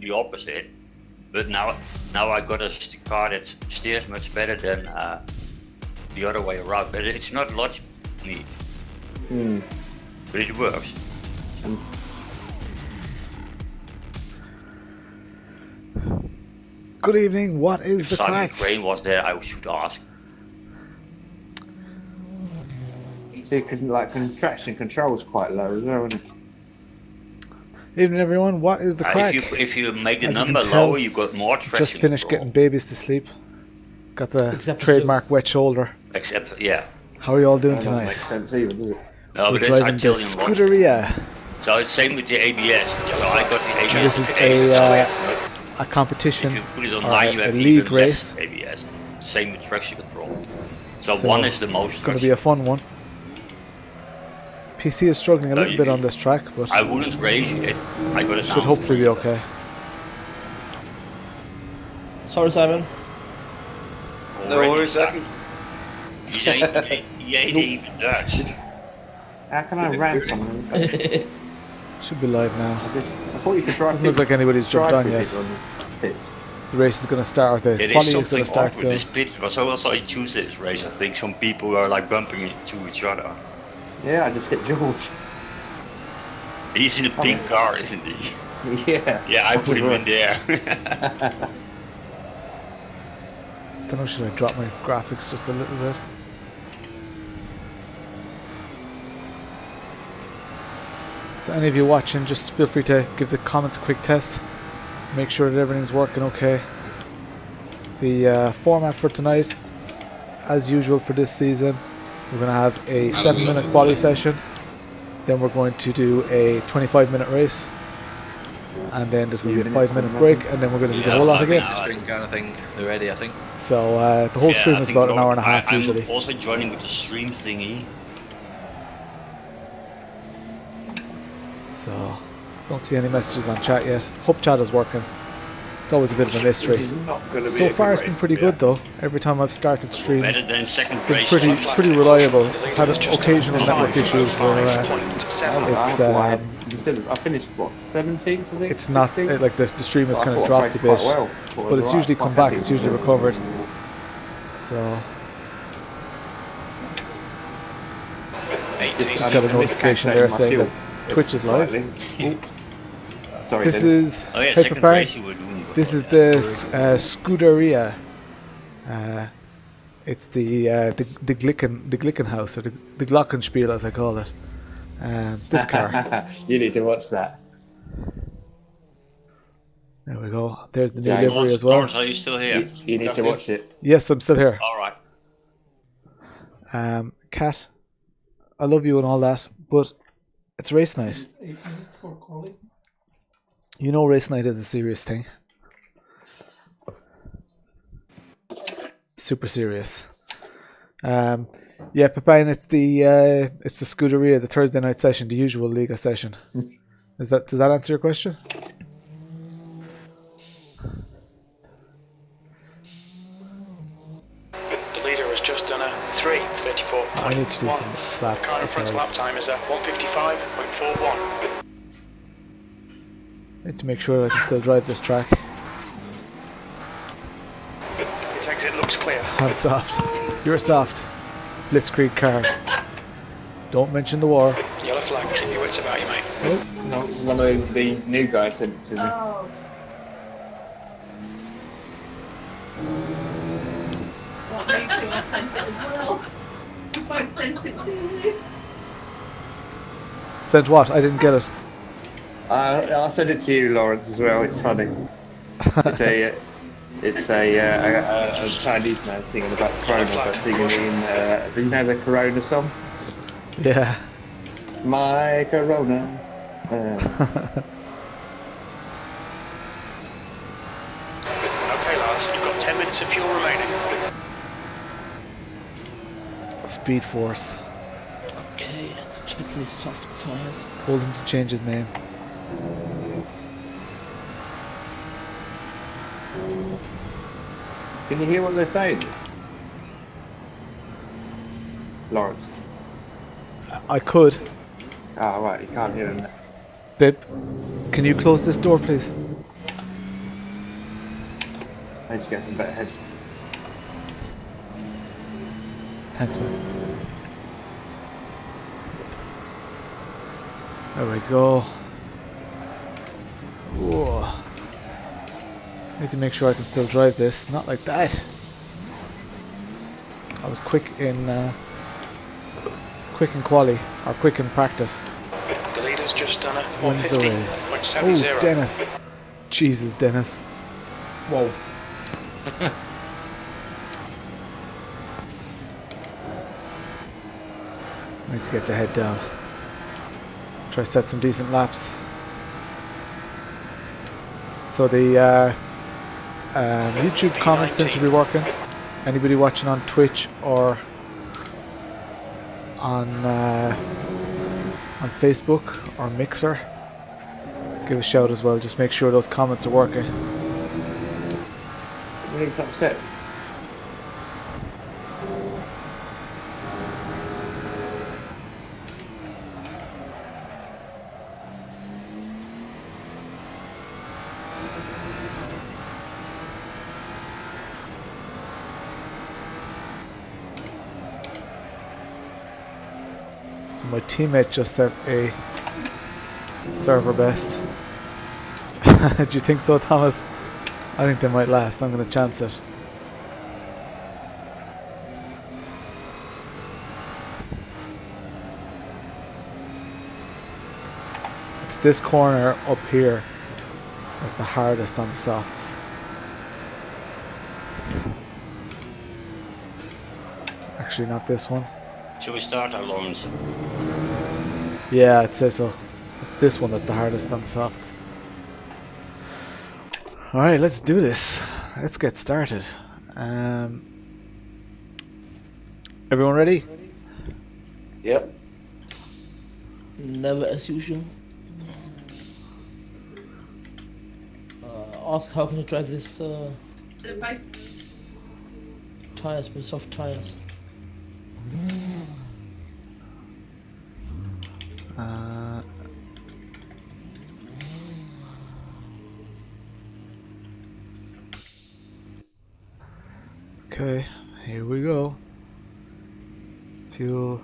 the opposite. But now I got a car that steers much better than the other way around. But it's not logically, but it works. Good evening. What is If the Simon crack? Crane was there, I should ask. So you can, like, traction control is quite low as well, isn't it? Evening, everyone. What is the crack? If you make the As you number can tell, lower, you got more traction. Just finished control. getting babies to sleep. Got the trademark wet shoulder. Except, yeah. How are you all doing That doesn't make tonight? sense either, does it? No, We're but that's driving the Italian logic. Scuderia. So it's same with the ABS. So I got the ABS. This is a competition If you put it or online, you a have league even race. less ABS. Same with traction control. So, So one is the most. It's going to be a fun one. PC is struggling a little bit on this track, but I wouldn't race it. I got it should down. hopefully be okay. Sorry, Simon. No worries, Zach. He ain't even Dutch. How can I ram someone? Should be live now. I thought you could drive. Doesn't look like anybody's jumped on yet. Pits. The race is going to start. The It quali is is going something to start awkward. soon. This pit, because also in Tuesday's race, I think some people are like bumping into each other. Yeah, I just hit George. He's in a pink car, isn't he? Yeah. Yeah, I put him in there. Don't know, should I drop my graphics just a little bit? So any of you watching, just feel free to give the comments a quick test. Make sure that everything's working okay. The format for tonight, as usual for this season, we're going to have a 7-minute quali session. Then we're going to do a 25-minute race. And then there's going to be a 5-minute break, and then we're going to do the whole lot again. Stream kind of thing already, I think. So the whole stream is about an hour and a half usually. I'm also joining with the stream thingy. So, don't see any messages on chat yet. Hope chat is working. It's always a bit of a mystery. So far it's been pretty good though. Every time I've started streams, Better than second it's been race. pretty reliable. I've had occasional network issues where it's I finished what, 17th? I think. it's not like the stream has kind of dropped a bit, but it's usually come back. It's usually recovered. So just got a notification there saying that Twitch is live. Sorry, This is Oh yeah, Paper second Barn. race you were doing. This is the Scuderia. It's the Glicken house, or the Glockenspiel as I call it. This car. You need to watch that. There we go. There's the new Yeah, livery as well. Lawrence, are you still here? You need to watch it. Yes, I'm still here. All right. Kat, I love you and all that, but it's race night. You know race night is a serious thing. Super serious. Yeah, Pepine, it's the Scuderia, the Thursday night session, the usual Liga session. Does that answer your question? The leader has just done a 3:34. I need to do some laps Car in front lap because time is at 1:55.41. I need to make sure I can still drive this track. Pit exit looks clear. I'm soft. You're soft. Blitzkrieg car. Don't mention the war. Yellow flag, keep your wits about you, mate. Oh, No, one of the new guys sent it to me. What makes you I sent it as well? If I've sent it to you. sent what? I didn't get it. I'll send it to you, Lawrence, as well. It's funny. It's a Chinese man singing about Corona, but singing in do you know the Corona song? Yeah. My Corona. Okay, Lars, you've got 10 minutes of fuel remaining. Speed Force. Okay, let's check these soft tires. Told him to change his name. Can you hear what they're saying? Lawrence. I could. Oh, right, you can't hear them. Bib, can you close this door, please? I need to get some better heads. Thanks, man. There we go. Whoa. Need to make sure I can still drive this. Not like that. I was quick in quali, or quick in practice. The leader's just done a Wins the race. 150.70. Oh, Dennis. Jesus, Dennis. Whoa. Need to get the head down. Try to set some decent laps. So the YouTube comments seem to be working. Anybody watching on Twitch or on Facebook or Mixer, give a shout as well. Just make sure those comments are working. What is upset? So my teammate just set a server best. Do you think so, Thomas? I think they might last. I'm going to chance it. It's this corner up here that's the hardest on the softs. Actually, not this one. Should we start our launch? Yeah, I'd say so. It's this one that's the hardest on the softs. Alright, let's do this. Let's get started. Everyone ready? Yep. Never as usual. Ask how can you drive this tires with soft tires? Okay, here we go. Fuel.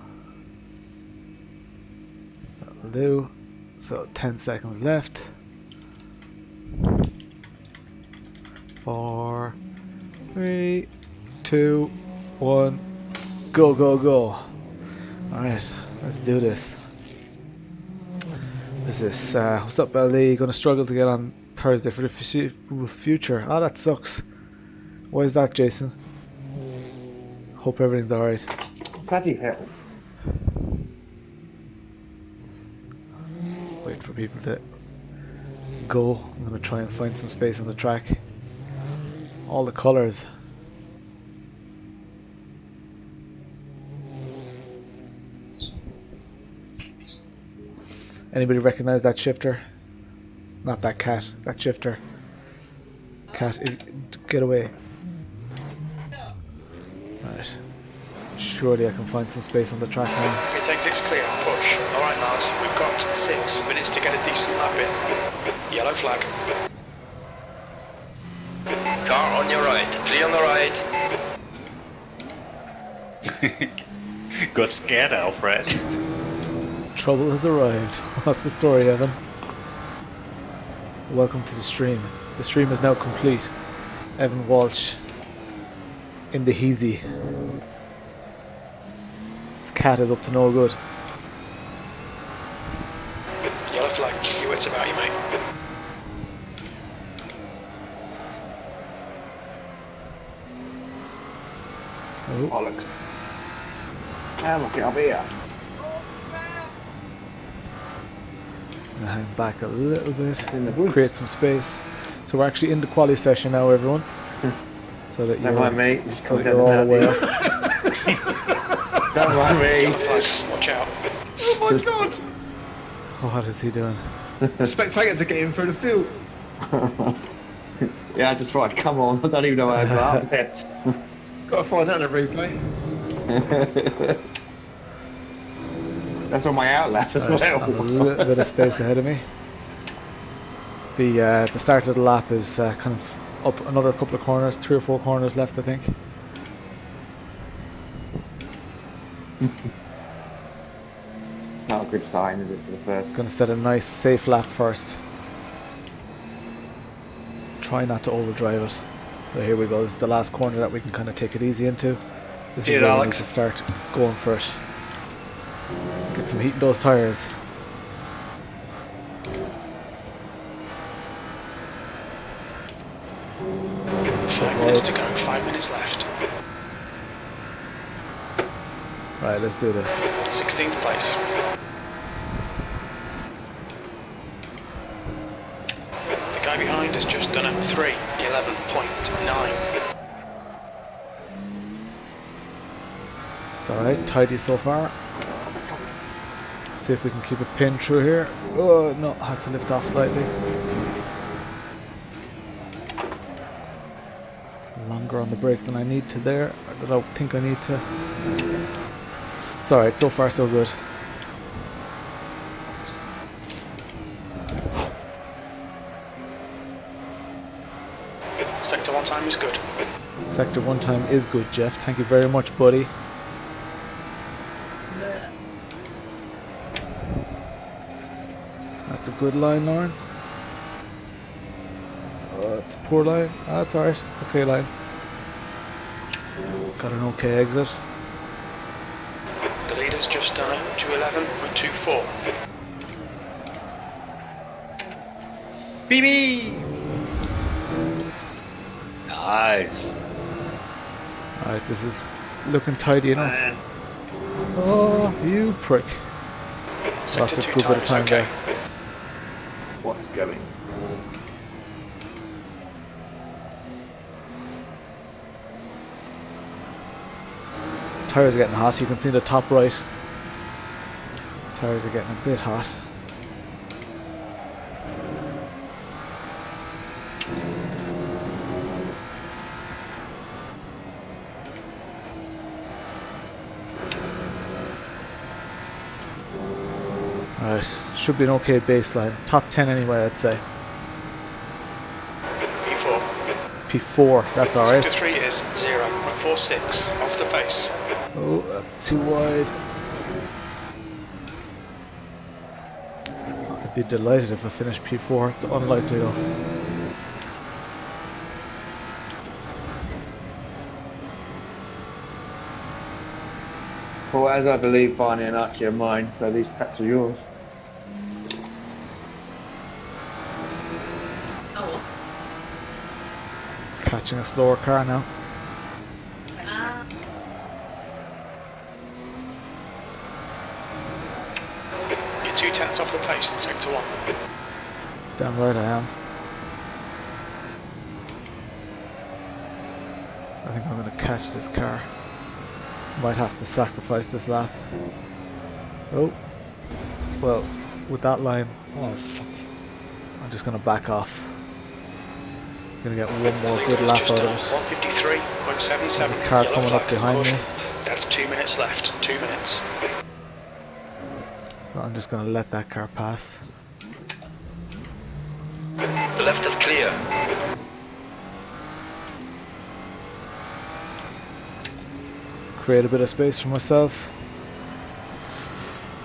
That'll do. So 10 seconds left. 4, 3, 2, 1. Go, go, go. Alright, let's do this. Is this, what's up, LD? Gonna struggle to get on Thursday for the foreseeable future. Oh, that sucks. Why is that, Jason? Hope everything's alright. Bloody hell. Wait for people to go. I'm gonna try and find some space on the track. All the colours. Anybody recognize that shifter? Not that cat, that shifter. Cat, get away. Right. Surely I can find some space on the track now. Okay, take this clear and push. Alright, Lars, we've got 6 minutes to get a decent lap in. Yellow flag. Car on your right. Clear on the right. Got scared, Alfred. Trouble has arrived. What's the story, Evan? Welcome to the stream. The stream is now complete. Evan Walsh in the heezy. This cat is up to no good. Yellow flag, keep your wits about you, mate. Oh, Bollocks. Look, up here. gonna hang back a little bit, In the boots. create some space. So we're actually in the quali session now, everyone. So that Never mind, mate. Just so come that down you're all the aware. Don't mind me. Yellow flag, watch out. Oh my god! What is he doing? Spectators are getting through the field. Yeah, I just thought I'd come on. I don't even know how I got up there. Gotta find that in a replay. That's on my outlap as Right, well. a little bit of space ahead of me. The start of the lap is kind of up another couple of corners, 3 or 4 corners left I think. Not a good sign, is it, for the first? Gonna set a nice safe lap first. Try not to overdrive it. So here we go, this is the last corner that we can kind of take it easy into. This is where we need to start going for it. Get some heat in those tyres. 5 minutes to go, 5 minutes left. Right, let's do this. 16th place. The guy behind has just done a 3:11.9. It's alright, tidy so far. See if we can keep a pin through here. Oh no, I had to lift off slightly. Longer on the brake than I need to there. Or that I think I need to. It's alright, so far so good. Sector 1 time is good. Sector 1 time is good, Jeff. Thank you very much, buddy. That's a good line, Lawrence. Oh, it's a poor line. Oh, that's alright. It's okay line. Got an okay exit. The leader's just done a 2:11.24. BB! Nice. Alright, this is looking tidy enough. Oh, you prick. Lost a Sector 2 good bit of is time okay. there. What's going? Tires are getting hot. You can see the top right. Tires are getting a bit hot. Alright, should be an okay baseline. Top 10 anyway, I'd say. P4. P4, that's alright. Sector 3 is 0.46 off the pace. Oh, that's too wide. I'd be delighted if I finished P4. It's unlikely though. Well, as I believe Barney and Archie are mine, so these packs are yours. Oh. Catching a slower car now. You're 2/10 off the pace in Sector 1. Damn right I am. I think I'm going to catch this car. Might have to sacrifice this lap. Oh. Well, with that line, Oh, fuck. I'm just going to back off. Gonna get one more good lap out of it. 153.77. There's a car Yellow coming up flag, behind me. caution. That's 2 minutes left. 2 minutes. So I'm just going to let that car pass. The left is clear. Create a bit of space for myself.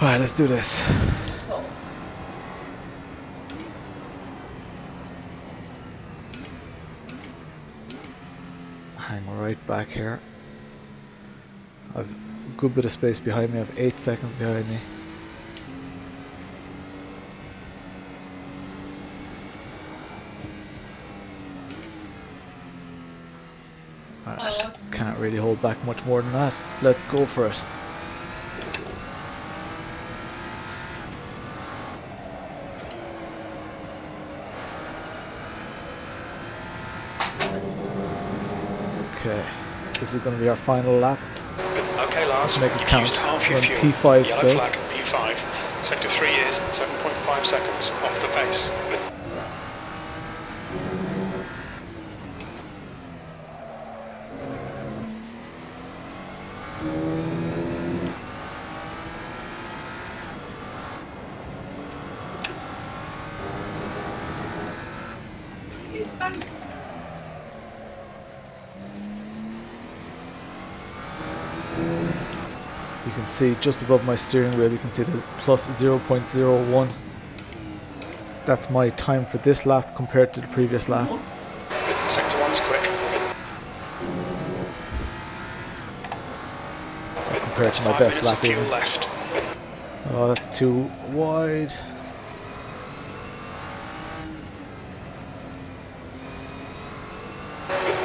Alright, let's do this. Hang right back here. I've a good bit of space behind me. I have 8 seconds behind me. Alright, can't really hold back much more than that. Let's go for it. Okay, this is going to be our final lap. Okay, Lars. Let's make it you've count. used half We're your on fuel. P5 Yellow still. flag, P5. Sector 3 is 7.5 seconds off the pace. can see just above my steering wheel, you can see the plus 0.01. That's my time for this lap compared to the previous lap. Sector 1's quick. Compared to my 5 best minutes lap of fuel even. left. Oh, that's too wide.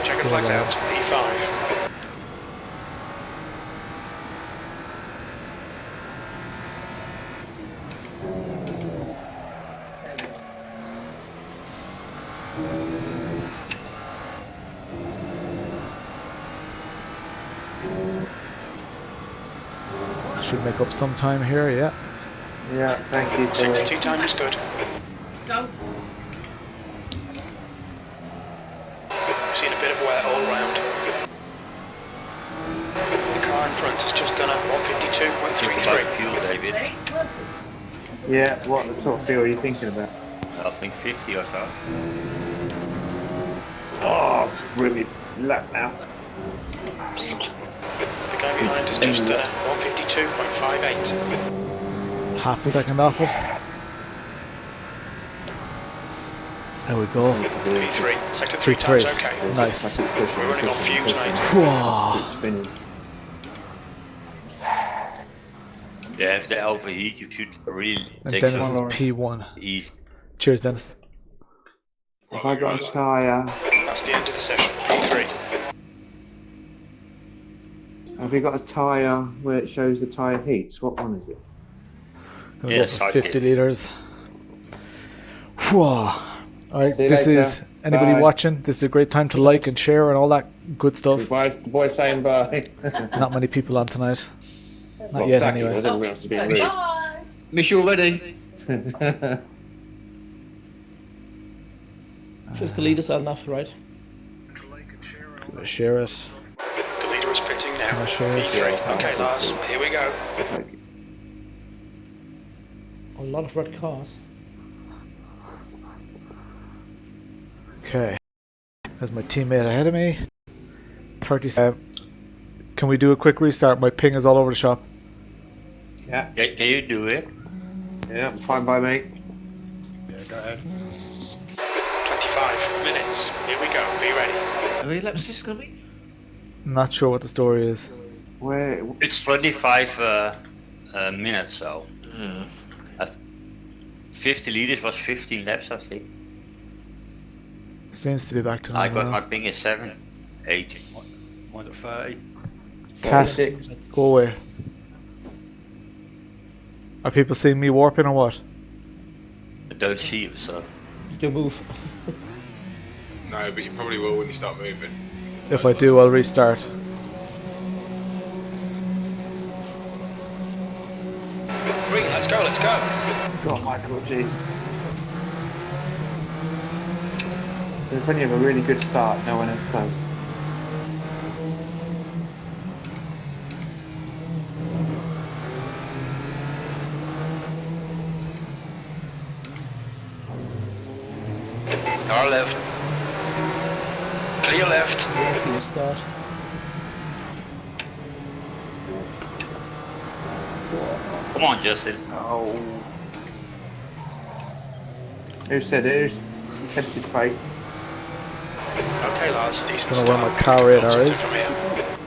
Checker flags out. P5. Should make up some time here, yeah. Yeah, thank you for Sector 2 time is good. Go. Seen a bit of wear all round. The car in front has just done a Think about 152.33. fuel, David. Hey, look. Yeah, what sort of fuel are you thinking about? I think 50 or so. Oh, really lap now. The guy behind has just done a 152.58. Half a second off it. There we go. P3. Sector 3 3-3. times okay. Nice. We're running on fumes, mate. Whoa. Spinning. Yeah, if they overheat, you should really And take Dennis is some P1. easy. Cheers, Dennis. If I got a tyre, That's the end of the session. P3. have you got a tyre where it shows the tyre heats? What one is it? Gonna Yeah, go for side 50 hit. litres. Whoa. Alright, See you this later. is anybody Bye. watching. This is a great time to like and share and all that good stuff. The boy saying bye. Not many people on tonight. Not Well, yet, Saki, anyway. I didn't realise you were being rude. Bye. Miss you already. Just the leaders are enough, right? Gonna share it. The leader is pitting now. Can I share it? P3. Okay, Lars, here we go. It's like, A lot of red cars. Okay. There's my teammate ahead of me. 30. Can we do a quick restart? My ping is all over the shop. yeah, Can you do it? yeah, fine by me. Yeah, go ahead. 25 minutes. Here we go. Be ready. How many laps is this going to be? Not sure what the story is. Where? It's 25 minutes, so. I th- 50 liters was 15 laps, I think. Seems to be back to I normal. got my ping is 7, 8. Mine's at 30. Cat, 46. go away. Are people seeing me warping or what? I don't see you, so. You move. No, but you probably will when you start moving. If I do, I'll restart. Green, let's go, let's go. God, Michael, Jesus. So when you have a really good start, no one else does. Car left. Clear left. Clear start. Come on, Justin. Oh. Who said it? Who's tempted fate? Okay, Lars, decent Don't know where start. my car Lots radar to do is. from here.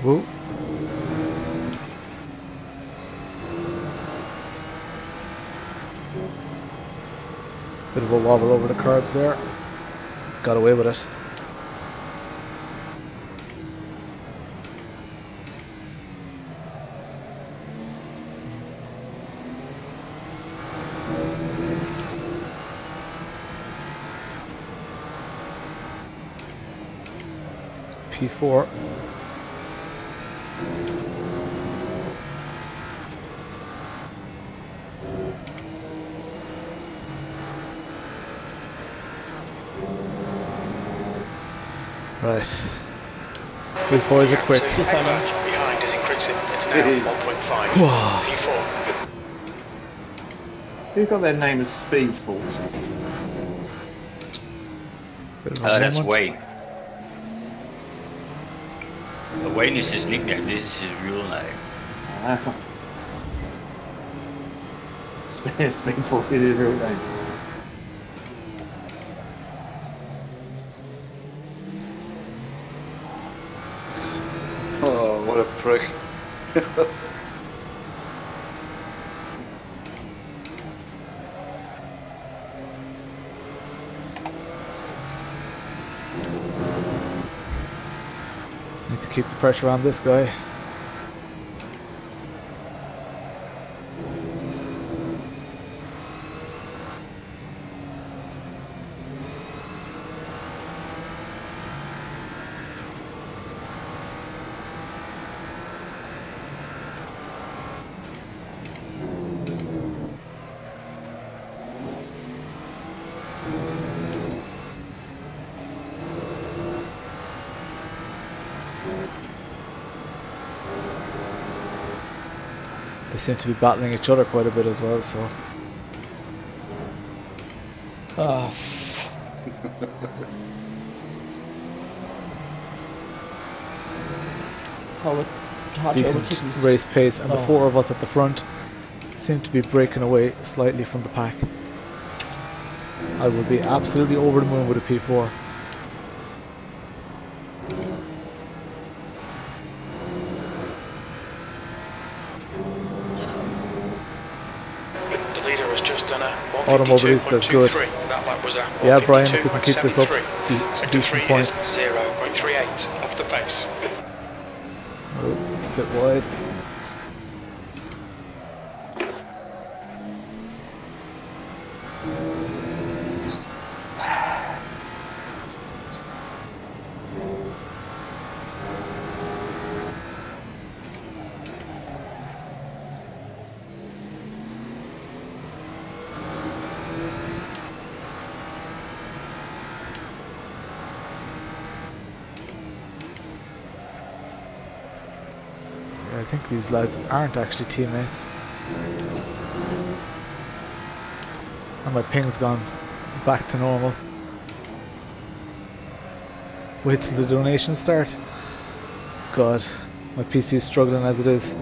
Ooh. Bit of a wobble over the curbs there. Got away with it. P4. Right. These boys are quick. Behind is increasing. It's now 1.5. P4. Who got their name as Speed Force? That's Wayne. Wayne is his nickname, this is his real name. Speed Force is his real name. Oh, what a prick. Need to keep the pressure on this guy. They seem to be battling each other quite a bit as well, so. Ah, hard to Decent overtake these. race pace, and the Oh. four of us at the front seem to be breaking away slightly from the pack. I would be absolutely over the moon with a P4. The leader has just done a Automobilista's good. 152.23. That lap was a Yeah, Brian, if we can keep this up, 152.73. Sector decent 3 points. is 0.38 off the pace. Oh, a bit wide. I think these lads aren't actually teammates. And my ping's gone back to normal. Wait till the donations start. God, my PC's struggling as it is. There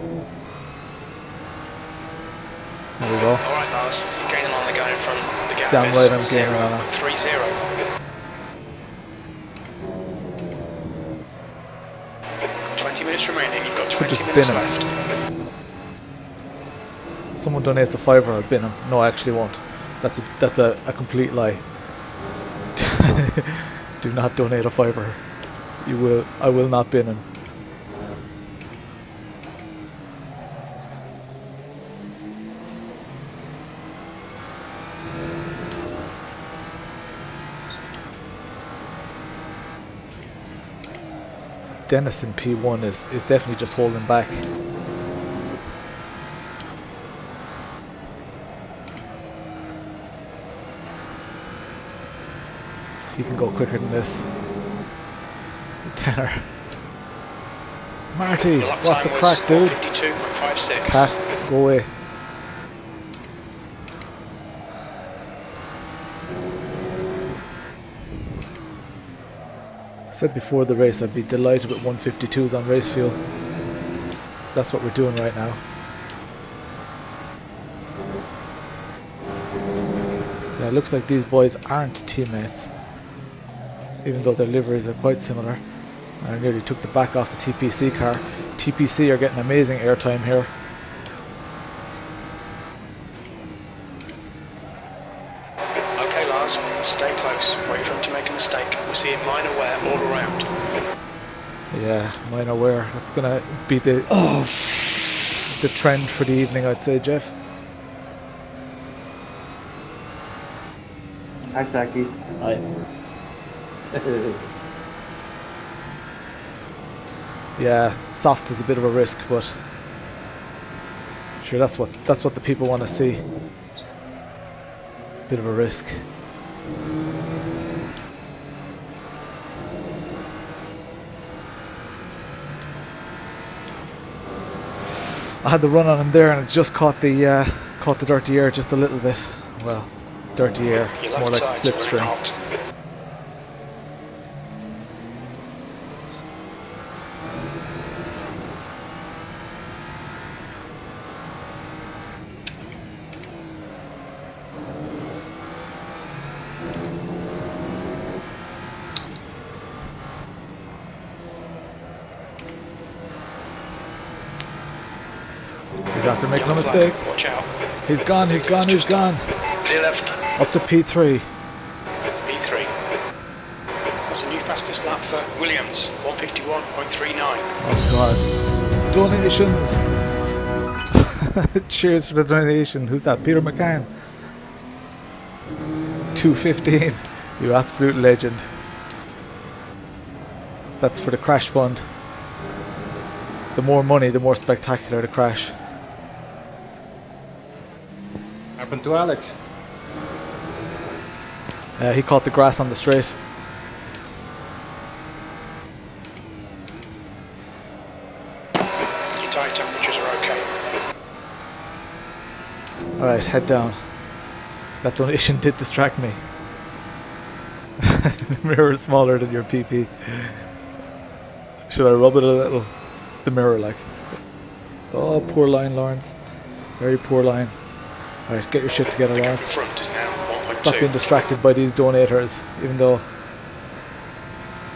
we go. Alright, Lars, you're gaining on the guy from the gap. Damn is right I'm gaining on him. 0.30. 20 minutes remaining, you've got Could 20 just minutes bin him. left. Someone donates a $5, I'll bin him. No, I actually won't. That's a complete lie. Do not donate a $5. I will not bin him. Dennis in P1 is definitely just holding back. He can go quicker than this. Tenor. Marty, The lap what's the time crack, was dude? 152.56. Cat, go away. Said before the race I'd be delighted with 152s on race fuel. So that's what we're doing right now. Yeah, it looks like these boys aren't teammates, even though their liveries are quite similar. I nearly took the back off the TPC car. TPC are getting amazing airtime here. Okay, Lars, stay close. Wait for him to make a mistake. We're seeing minor wear all around. Yeah, minor wear. That's gonna be the trend for the evening, I'd say, Jeff. Hi, Saki. Right. Yeah, softs is a bit of a risk, but sure, that's what the people want to see. Bit of a risk. I had the run on him there, and it just caught the dirty air just a little bit. Well, dirty air. It's more like the slipstream. After making a mistake. Watch out. He's gone, he's gone, he's gone. Clear left. Up to P3. P3. That's a new fastest lap for Williams. 151.39. Oh god. Donations. Cheers for the donation. Who's that? Peter McCann. 215. You absolute legend. That's for the crash fund. The more money, the more spectacular the crash. Happened to Alex. He caught the grass on the straight. Your tyre temperatures are okay. Alright, head down. That donation did distract me. The mirror is smaller than your PP. Should I rub it a little? The mirror, like. Oh, poor line, Lawrence. Very poor line. Alright, get your shit together, Lawrence. Front is now 1.2. Stop being distracted by these donators, even though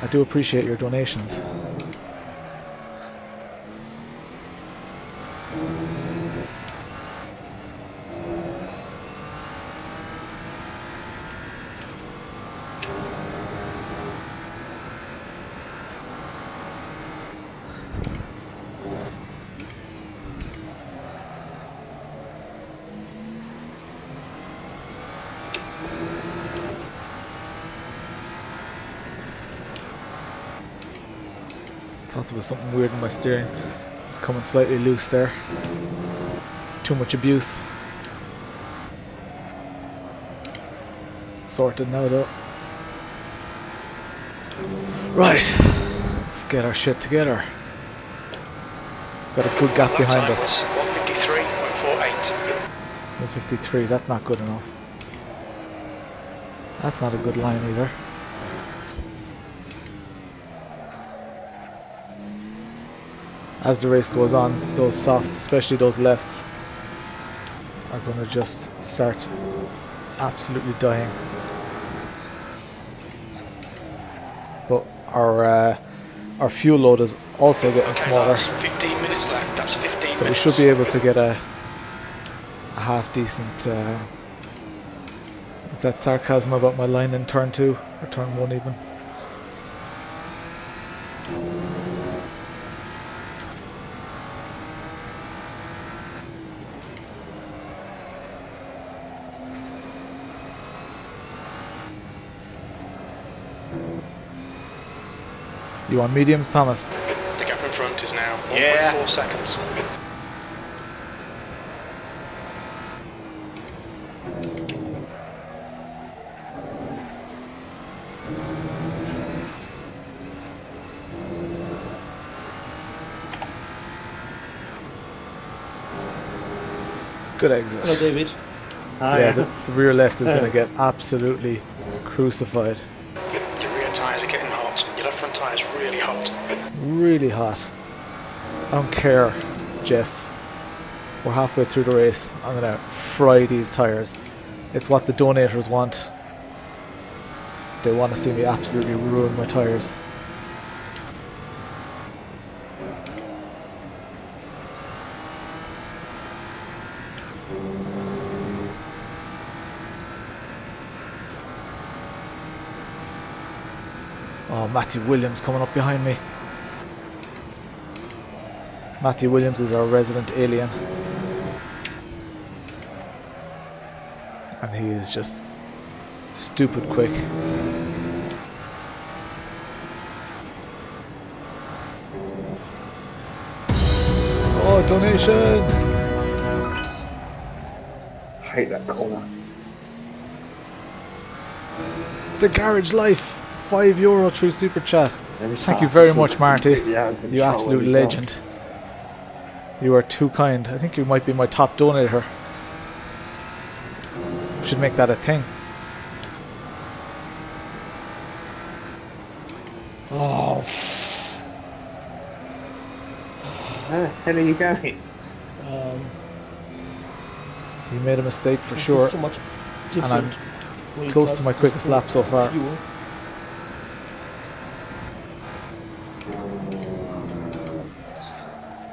I do appreciate your donations. Thought there was something weird in my steering. It's coming slightly loose there. Too much abuse. Sorted now though. Right, let's get our shit together. We've got a good gap behind us. 153.48. 153, that's not good enough. That's not a good line either. As the race goes on, those softs, especially those lefts, are going to just start absolutely dying. But our fuel load is also getting smaller. 15 minutes left. That's 15 minutes. So we should be able to get a half decent. Is that sarcasm about my line in turn 2 or turn 1 even? You on mediums, Thomas? The gap in front is now 1.4 Yeah. seconds. It's a good exit. Hello, David. Yeah, the rear left is going to get absolutely crucified. Your rear tyres are getting hot. Your left front tyre is really hot. Really hot. I don't care, Jeff. We're halfway through the race. I'm going to fry these tyres. It's what the donators want. They want to see me absolutely ruin my tyres. Oh, Matthew Williams coming up behind me. Matthew Williams is our resident alien. And he is just stupid quick. donation. I hate that corner. The Garage Life, €5 through Super Chat. There is Thank you half very a much, second Marty. completely out of You control absolute when he's on. legend. You are too kind. I think you might be my top donator. We should make that a thing. Oh, Where the hell are you going? You made a mistake for this sure. is so much And I'm different when you close drive to my with quickest fuel- lap so far. fuel.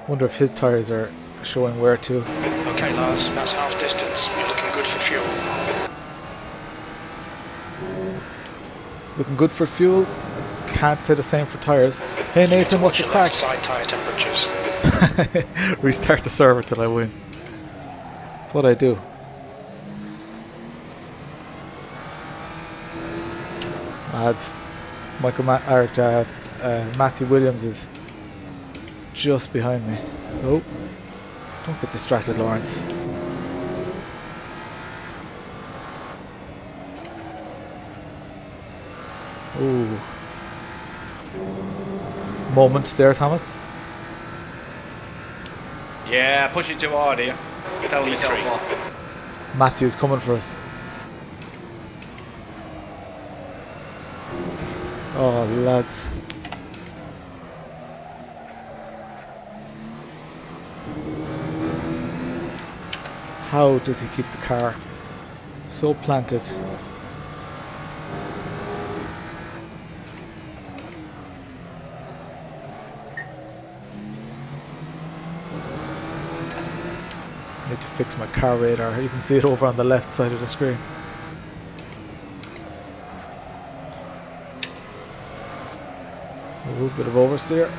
Wonder if his tyres are showing wear too. Okay, Lars, that's half distance. You're looking good for fuel. Looking good for fuel. Can't say the same for tyres. Hey Nathan, what's the Watch your crack? left side tyre temperatures. Restart the server till I win. That's what I do. Lads, Matthew Williams is just behind me. Oh, don't get distracted, Lawrence. Ooh. Moment there, Thomas. Yeah, pushing too hard here. Tell myself off. Matthew's coming for us. Oh, lads. How does he keep the car so planted? Need to fix my car radar. You can see it over on the left side of the screen. A little bit of oversteer.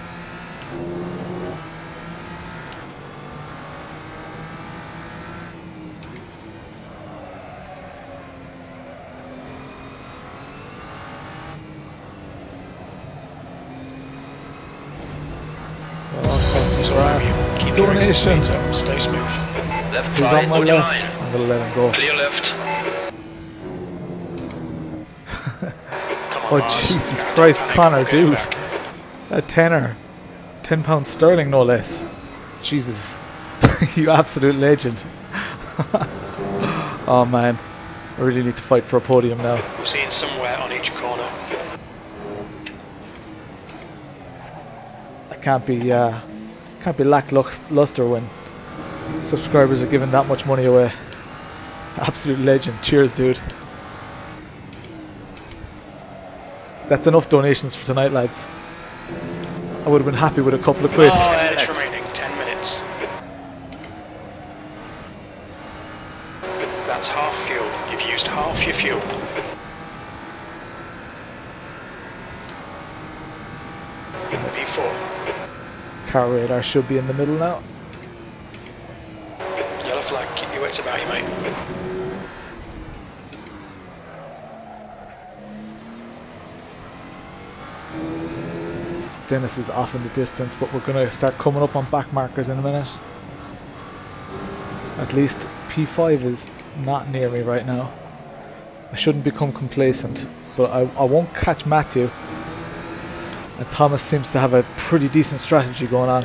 Oh, caught some grass. Keep your exit Donation. speeds up. Stay smooth. Left He's 5, on my on your left. line. I'm gonna let him go. Clear left. Come on, Oh Lars. Jesus Don't Christ, panic, Connor, we'll get dude. back. A tenner. £10 sterling, no less. Jesus. You absolute legend. Oh man. I really need to fight for a podium now. We're seeing somewhere on each corner. I can't be lackluster when subscribers are giving that much money away. Absolute legend. Cheers, dude. That's enough donations for tonight, lads. I would have been happy with a couple of quid. 10 minutes remaining. 10 minutes. That's half fuel. You've used half your fuel. V4. Car radar should be in the middle now. Yellow flag. Keep your wits about you, mate. Dennis is off in the distance, but we're going to start coming up on back markers in a minute. At least P5 is not near me right now. I shouldn't become complacent, but I won't catch Matthew. And Thomas seems to have a pretty decent strategy going on.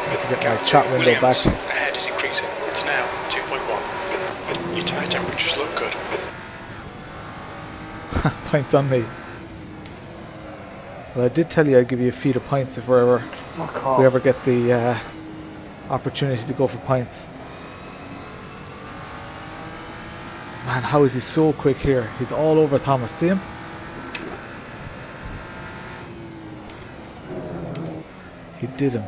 Need to get my chat window Williams, back. ahead is increasing. It's now 2.1. Your tyre temperatures look good. Pints on me. Well, I did tell you I'd give you a feed of pints if we ever get the opportunity to go for pints. Man, how is he so quick here? He's all over Thomas. See him? He did him.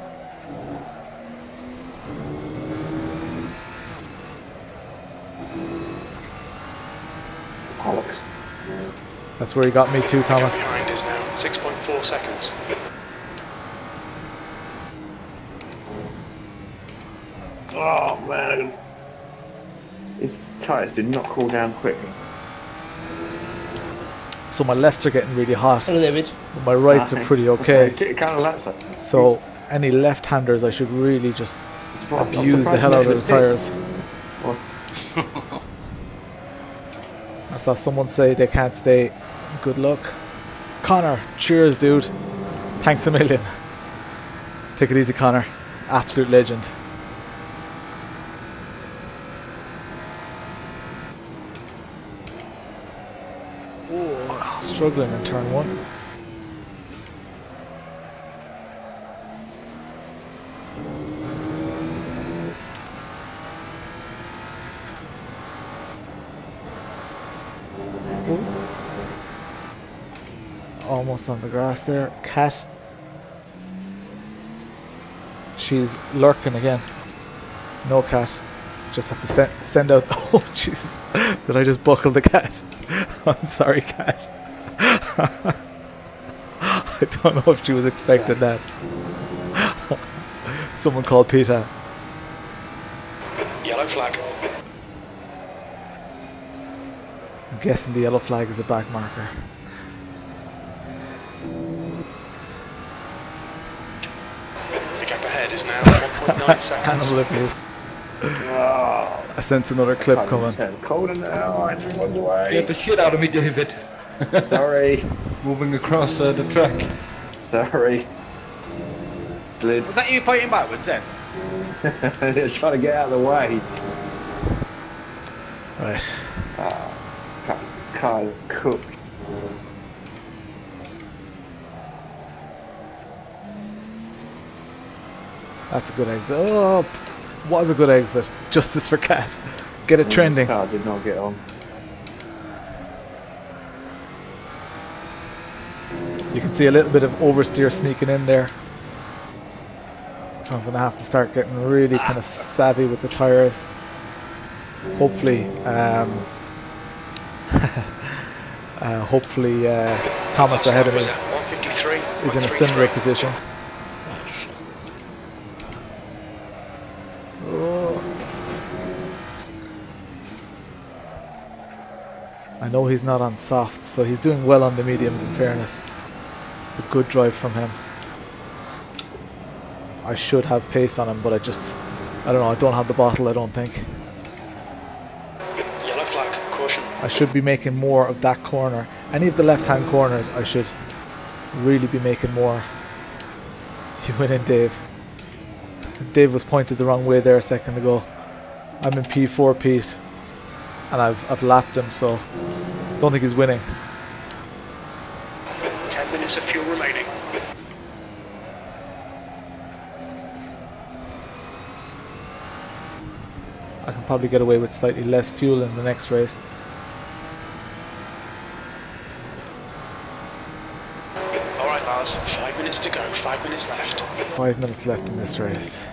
Bollocks. That's where he got me too, Thomas. Behind is now 6.4 seconds. Oh man. His tyres did not cool down quick. So my lefts are getting really hot, Hello, David. but my rights are pretty okay. Kind of laps it. So any left-handers, I should really just abuse the hell out of the tires. I saw someone say they can't stay. Good luck. Connor, cheers, dude. Thanks a million. Take it easy, Connor. Absolute legend. Oh, struggling in turn 1. Almost on the grass there. Cat. She's lurking again. No cat. Just have to send out. Oh Jesus! Did I just buckle the cat? I'm sorry, cat. I don't know if she was expecting that. Someone called Peter. Yellow flag. I'm guessing the yellow flag is a back marker. The gap ahead is now 1.9 seconds. And oblivious. Oh, I sense another clip coming. Colder now. Everyone's away. Get the shit out of me, David. Sorry. Moving across the track. Sorry. Slid. Was that you pointing backwards then? Trying to get out of the way. Right. Can't cook. That's a good exit. Oh, was a good exit. Justice for Cat. Get it trending. Car did not get on. You can see a little bit of oversteer sneaking in there. So I'm going to have to start getting really kind of savvy with the tires. Hopefully, Thomas ahead of me is in a similar position. Oh. I know he's not on softs, so he's doing well on the mediums in fairness. It's a good drive from him. I should have pace on him, but I don't know, I don't have the bottle, I don't think. Yellow flag, caution. I should be making more of that corner. Any of the left-hand corners, I should really be making more. You went in, Dave. Dave was pointed the wrong way there a second ago. I'm in P4, Pete, and I've lapped him, so don't think he's winning. 10 minutes of fuel remaining. I can probably get away with slightly less fuel in the next race. Alright Lars, 5 minutes to go, 5 minutes left. 5 minutes left in this race.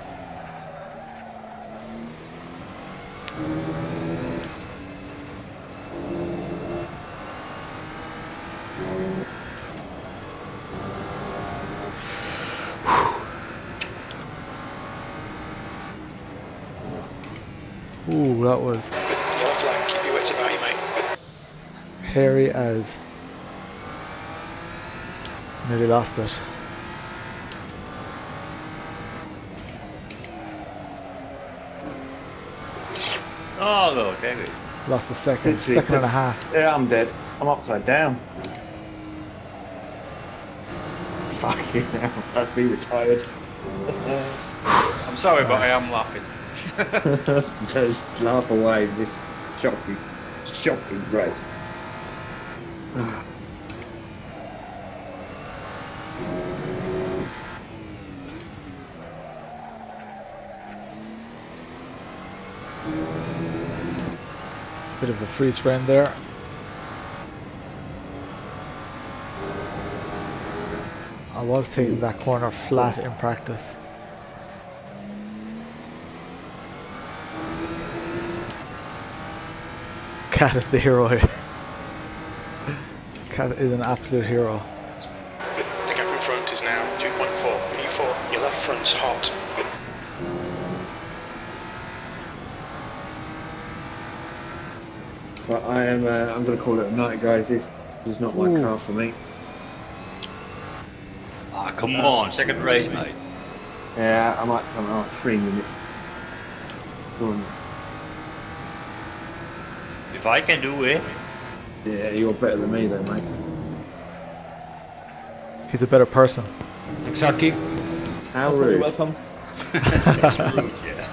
Ooh, that was Yellow flag, keep your wits about you, mate. hairy as. Nearly lost it. Oh, no, David. Lost a second and a half. Yeah, I'm dead. I'm upside down. Fucking hell, I'd be retired. I'm sorry, but I am laughing. Just laugh away this shocking race. Bit of a freeze frame there. I was taking that corner flat in practice. Cat is the hero here. Cat is an absolute hero. The gap in front is now 2.4. P4, your left front's hot. But I'm going to call it a night, guys. This is not my car for me. Ah, come on, second race, mate. Yeah, I might come out 3 minutes. Go on. If I can do it. Yeah, you're better than me though, mate. He's a better person. Exactly. How rude. Welcome. That's rude, yeah.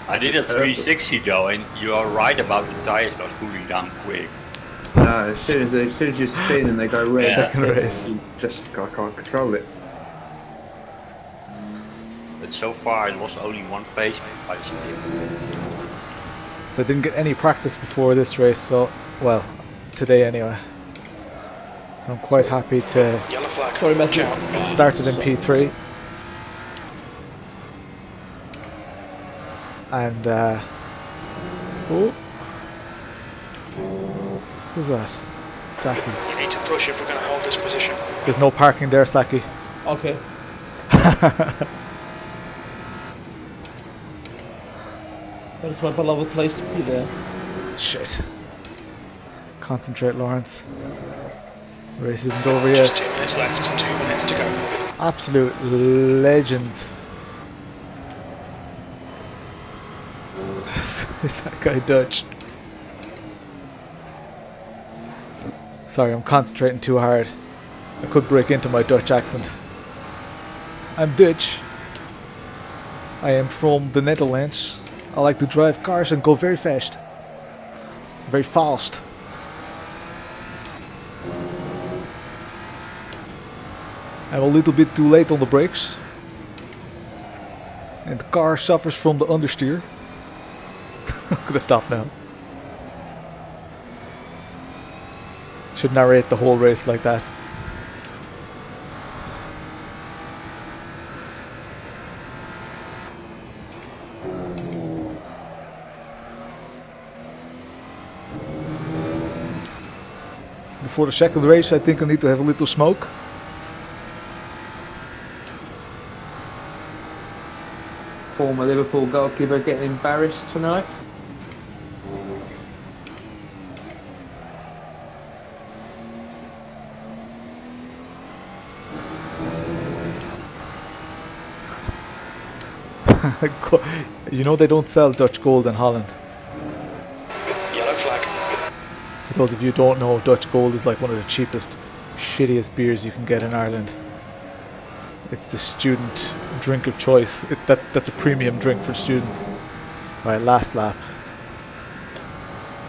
I did a 360 though, and you are right about the tires not cooling down quick. No, as soon as you spin and they go red, Yeah. Second race. you just I can't control it. But so far it was only one pace by the speed. So I didn't get any practice before this race, so, well, today anyway. So I'm quite happy to Yellow flag. Sorry, Matthew. start it in P3. And, oh. Who's that? Saki. You need to push if we're going to hold this position. There's no parking there, Saki. Okay. That's my beloved place to be there. Shit. Concentrate, Lawrence. Race isn't over yet. Just 2 minutes left, 2 minutes to go. Absolute legends. Is that guy Dutch? Sorry, I'm concentrating too hard. I could break into my Dutch accent. I'm Dutch. I am from the Netherlands. I like to drive cars and go very fast. Very fast. I'm a little bit too late on the brakes. And the car suffers from the understeer. I'm gonna stop now. Should narrate the whole race like that. Before the second race, I think I need to have a little smoke. Former Liverpool goalkeeper getting embarrassed tonight. You know they don't sell Dutch Gold in Holland. Yellow flag. For those of you who don't know, Dutch Gold is like one of the cheapest, shittiest beers you can get in Ireland. It's the student drink of choice. That's a premium drink for students. Right, last lap.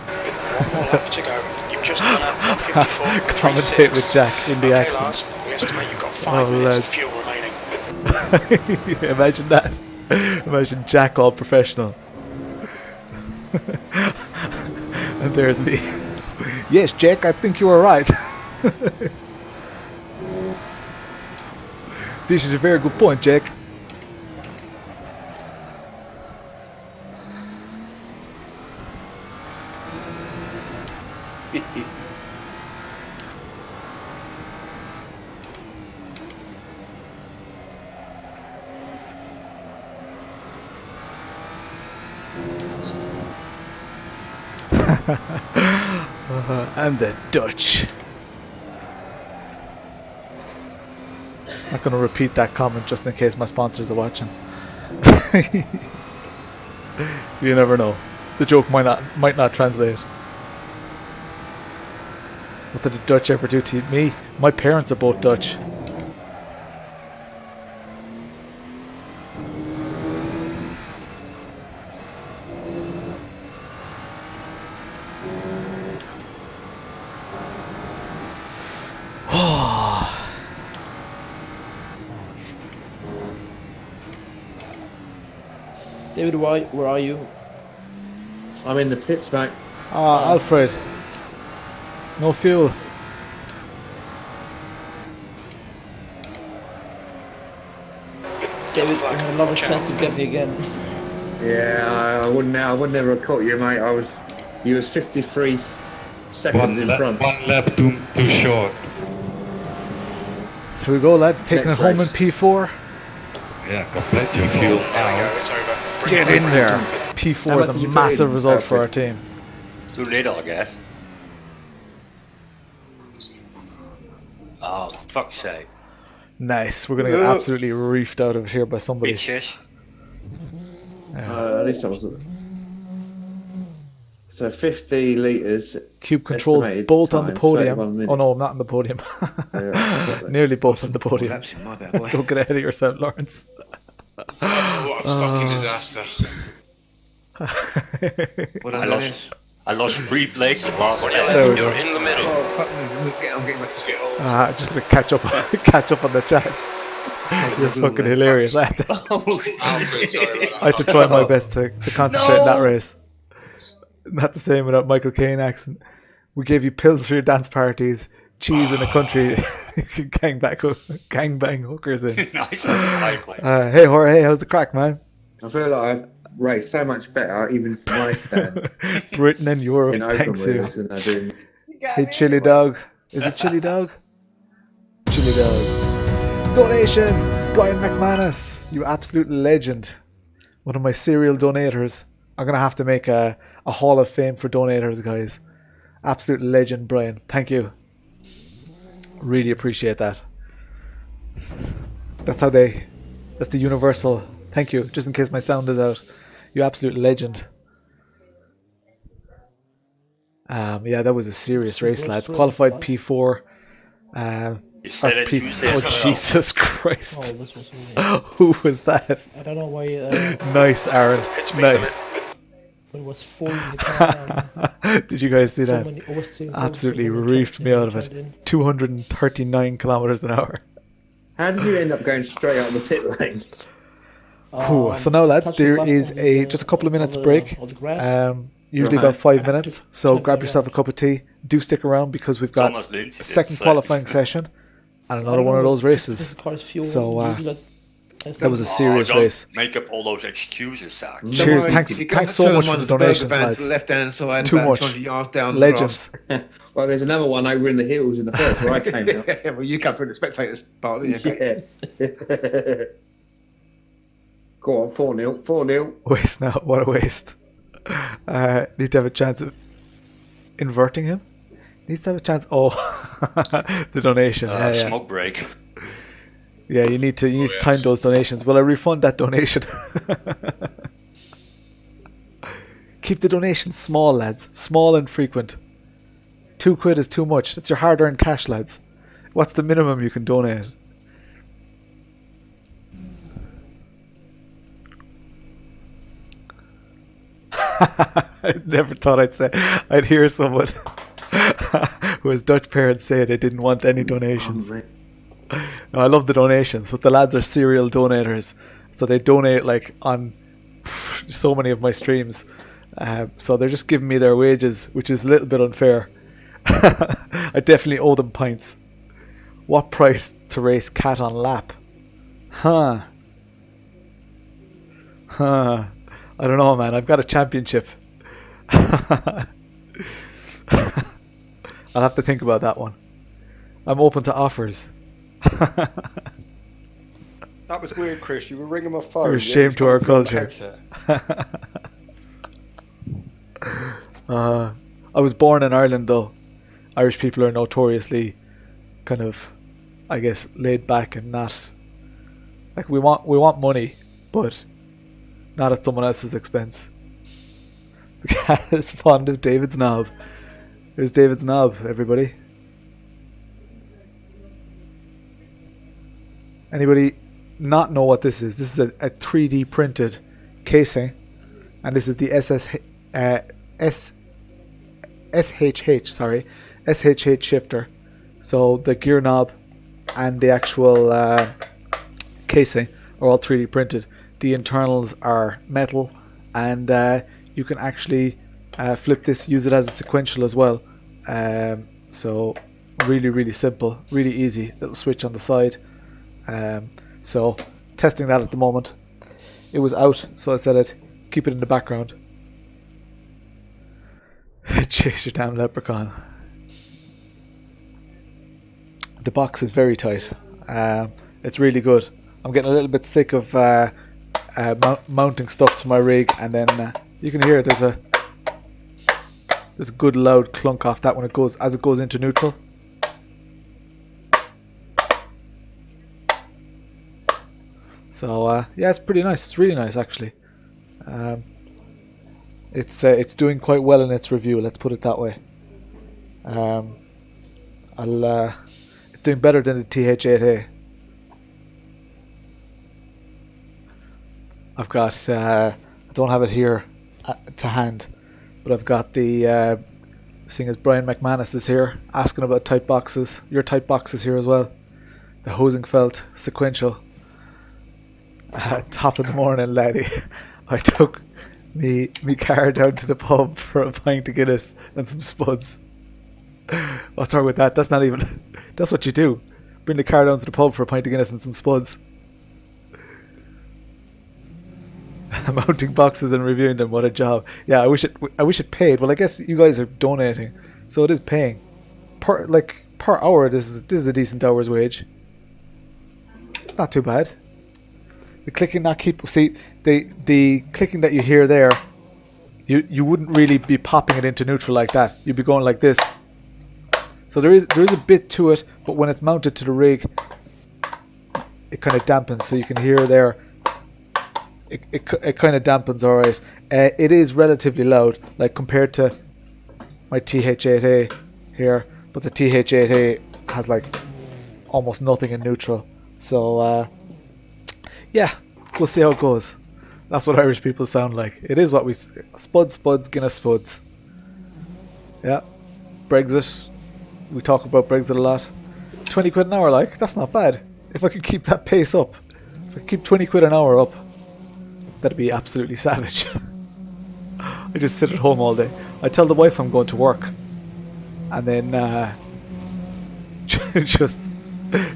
1 more lap to go. You've just done a 154.36. Commentate with Jack in the Okay, accent. lads, we estimate you've got 5 Oh, minutes of lads. fuel remaining. Imagine that. Imagine Jack all professional. And there's me. Yes, Jack, I think you are right. This is a very good point, Jack. And the Dutch. I'm not going to repeat that comment just in case my sponsors are watching. You never know. The joke might not translate. What did the Dutch ever do to me? My parents are both Dutch. David, where are you? I'm in the pits, mate. Ah, Alfred. No fuel. David, you have another chance to get me again. Yeah, I would never have caught you, mate. You was 53 seconds in front. 1 lap too short. Here we go, lads. Taking Next it home race. in P4. Yeah, complete your fuel There we now. go, it's over. Get in there. P4 How is much a did you put massive in, result for Alfred? our team. Too little, I guess. Oh, fuck's sake. Nice. We're going to get absolutely reefed out of here by somebody. Bitches. At least I wasn't. So 50 litres. Cube controls both on the podium. 31 minutes. Oh no, I'm not on the podium. Nearly both on the podium. Absolutely, my bad, boy. Don't get ahead of yourself, Lawrence. What a fucking disaster. What I lost 3 places last One time. eleven, you're in the middle. Oh, fuck me. I'm getting back to skip. I'm just going to catch up on the chat. You're fucking hilarious. I had to, I had to try my best to concentrate in that race. Not the same without Michael Caine accent. We gave you pills for your dance parties, cheese in the country, gangbang hookers in. Nice one, Michael. Hey Jorge, how's the crack, man? I feel like I raced so much better, even from my stand. Britain and Europe, in open thanks you. wheels than I do. Hey Chili Dog. Is it Chili Dog? Chili Dog. Donation! Brian McManus, you absolute legend. One of my serial donators. I'm going to have to make a hall of fame for donators, guys. Absolute legend, Brian. Thank you. Really appreciate that. That's the universal. Thank you. Just in case my sound is out. You absolute legend. Yeah, that was a serious race, lads. Qualified P4. Oh, Jesus Christ. Oh, this was really... Who was that? I don't know why... Nice, Aaron. Nice. But it was full in the car. Did you guys see So that? many oversteering Absolutely moves, reefed me out of tried it. in. 239 kilometers an hour. How did you end up going straight out of the pit lane? Whew. So now, lads, touch the there button is on the- just a couple of minutes on the- break. on the grass. Usually Right. about 5 minutes. So Check grab that yourself a out. cup of tea. Do stick around because we've got Thomas Lindsay a second did the qualifying same. session and I another don't one of know, those races. the car's fuel, So, usually that was a serious don't race. Make up all those excuses, Zach. Cheers. Thanks so much for the donations, lads. Left-hand side, It's too about much. 200 yards down the Legends. Well, there's another one over in the hills in the first where I came out. grass. Yeah, well, you come through the spectators part, didn't you? Yeah. Go on, 4-0, 4-0. Waste now. What a waste. Need to have a chance of inverting him. Needs to have a chance. Oh, the donation. Yeah. Smoke break. Yeah, you need to time those donations. Will I refund that donation? Keep the donations small, lads. Small and frequent. £2 is too much. That's your hard-earned cash, lads. What's the minimum you can donate? I never thought I'd hear someone who has Dutch parents say they didn't want any donations. No, I love the donations, but the lads are serial donators, so they donate like on so many of my streams. So they're just giving me their wages, which is a little bit unfair. I definitely owe them pints. What price to race cat on lap? Huh. I don't know, man. I've got a championship. I'll have to think about that one. I'm open to offers. That was weird, Chris. You were ringing my phone. You're a shame to our culture. I was born in Ireland, though. Irish people are notoriously kind of, I guess, laid back and not like we want money, but not at someone else's expense. The cat is fond of David's knob. There's David's knob, everybody. Anybody not know what this is? This is a 3D printed casing, and this is the SHH shifter. So the gear knob and the actual casing are all 3D printed. The internals are metal, and you can actually flip this, use it as a sequential as well. So really simple, really easy. Little switch on the side. So testing that at the moment. It was out, so I said I'd keep it in the background. Chase your damn leprechaun. The box is very tight. It's really good. I'm getting a little bit sick of mounting stuff to my rig, and then you can hear there's a good loud clunk off that when it goes into neutral. So yeah, it's pretty nice. It's really nice actually. It's doing quite well in its review. Let's put it that way. It's doing better than the TH8A. I've got I don't have it here to hand, but I've got the seeing as Brian McManus is here asking about type boxes. Your type boxes here as well. The Hosingfeld sequential. Top of the morning, laddie. I took me car down to the pub for a pint of Guinness and some spuds. What's wrong with that? That's not even... That's what you do. Bring the car down to the pub for a pint of Guinness and some spuds. Mounting boxes and reviewing them, what a job. Yeah, I wish it paid. Well, I guess you guys are donating, so it is paying. Per hour, this is a decent hour's wage. It's not too bad. The clicking not keep... See, the clicking that you hear there, you wouldn't really be popping it into neutral like that. You'd be going like this. So there is a bit to it, but when it's mounted to the rig, it kind of dampens. So you can hear there, it kind of dampens alright. It is relatively loud, like compared to my TH8A here, but the TH8A has like almost nothing in neutral. So yeah, we'll see how it goes. That's what Irish people sound like. It is what we... Spuds, Guinness spuds. Yeah. Brexit. We talk about Brexit a lot. 20 quid an hour, like, that's not bad. If I could keep that pace up, if I could keep 20 quid an hour up, that'd be absolutely savage. I just sit at home all day. I tell the wife I'm going to work, and then just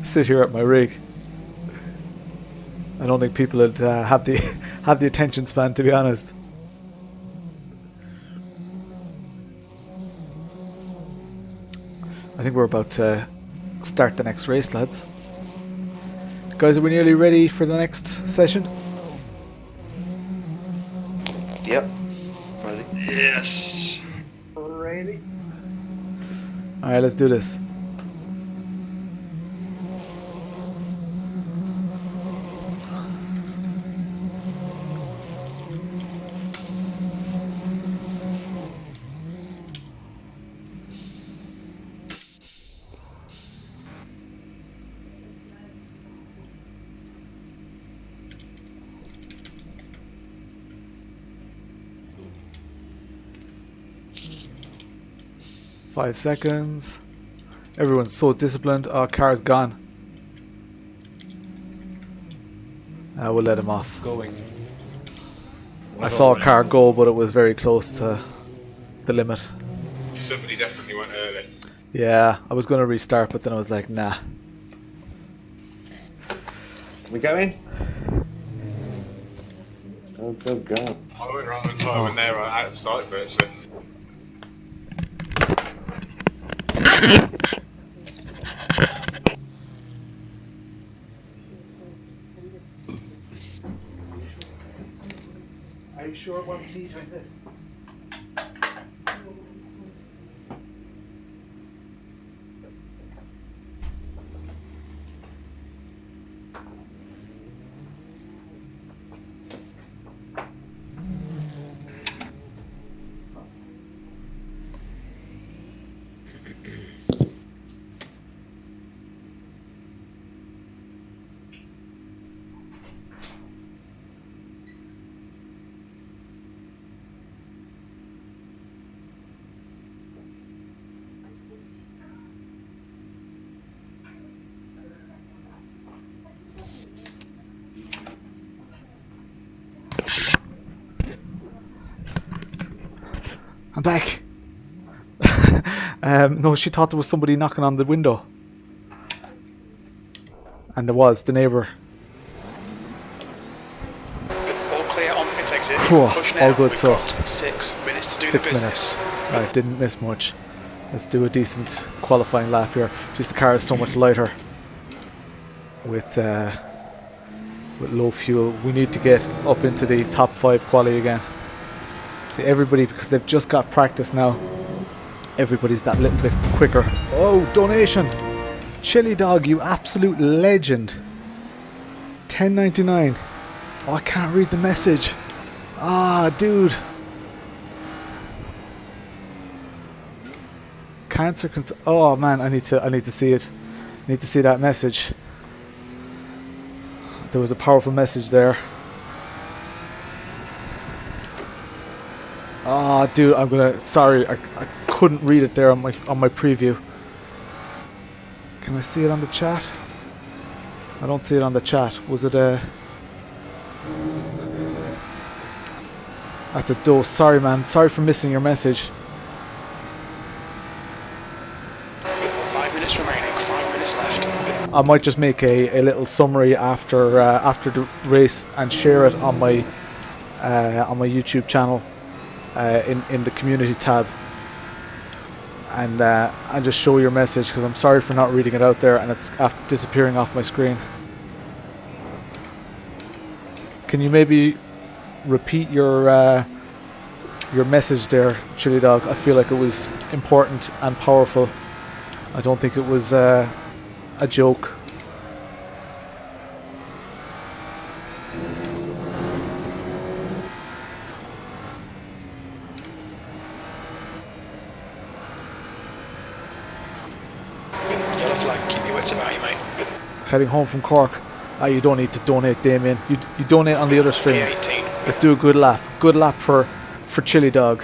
sit here at my rig. I don't think people would have the attention span, to be honest. I think we're about to start the next race, lads. Guys, are we nearly ready for the next session? Yep. Ready? Yes. Ready? Alright, let's do this. Five seconds. Everyone's so disciplined. Our car's gone. We'll let him off. Going. I saw a car go, but it was very close to the limit. Somebody definitely went early. Yeah, I was going to restart, but then I was like, nah. We going? Go. I went right on time when they were out of sight virtually. Are you sure it wasn't neat like this? I'm back. No, she thought there was somebody knocking on the window. And there was, the neighbour. All clear on pit exit. Whew, Push now. all good, We've so. got 6 minutes to do 6 the business. minutes. Right, didn't miss much. Let's do a decent qualifying lap here. Just the car is so much lighter. With low fuel. We need to get up into the top 5 quali again. See, everybody, because they've just got practice now, everybody's that little bit quicker. Oh, donation! Chili Dog, you absolute legend. 10.99. Oh, I can't read the message. Ah, dude. Cancer. Oh man, I need to see it. I need to see that message. There was a powerful message there. Ah, dude, I'm gonna. Sorry, I couldn't read it there on my preview. Can I see it on the chat? I don't see it on the chat. Was it a? That's a dose. Sorry, man. Sorry for missing your message. 5 minutes remaining. 5 minutes left. I might just make a little summary after the race and share it on my YouTube channel in the community tab, and just show your message, because I'm sorry for not reading it out there and it's disappearing off my screen. Can you maybe repeat your message there, Chili Dog? I feel like it was important and powerful. I don't think it was a joke. Yellow flag, keep your wits about you, mate. Heading home from Cork. Ah, you don't need to donate, Damien. You donate on the other streams. P18. Let's do a good lap. Good lap for Chili Dog.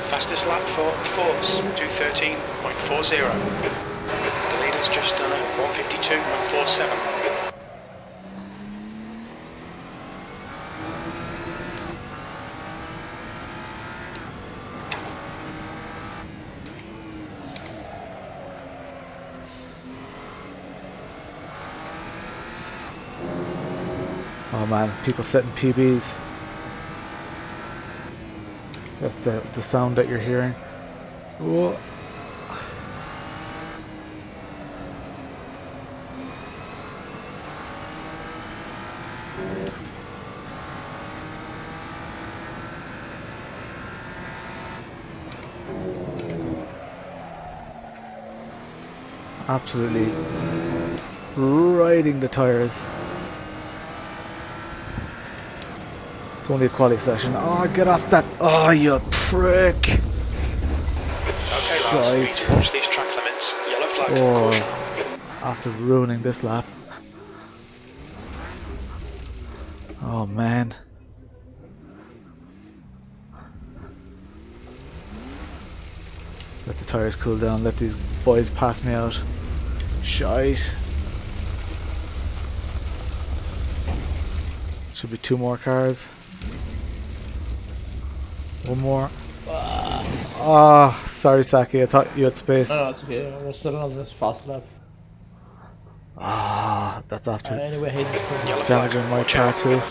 Fastest lap for Force, 213.40. The leader's just done a 152.47. Oh man, people setting PBs. That's the sound that you're hearing. Whoa. Absolutely riding the tires. It's only a quality session. Oh, get off that! Oh, you prick! Okay, lads, we need to watch these track limits. Yellow flag, caution. After ruining this lap. Oh man. Let the tires cool down, let these boys pass me out. Shite. Should be 2 more cars. 1 more. Ah, sorry Saki, I thought you had space. No, it's okay. We're still on this fast lap. Ah, that's after Anyway, hate this point. damaging my car too.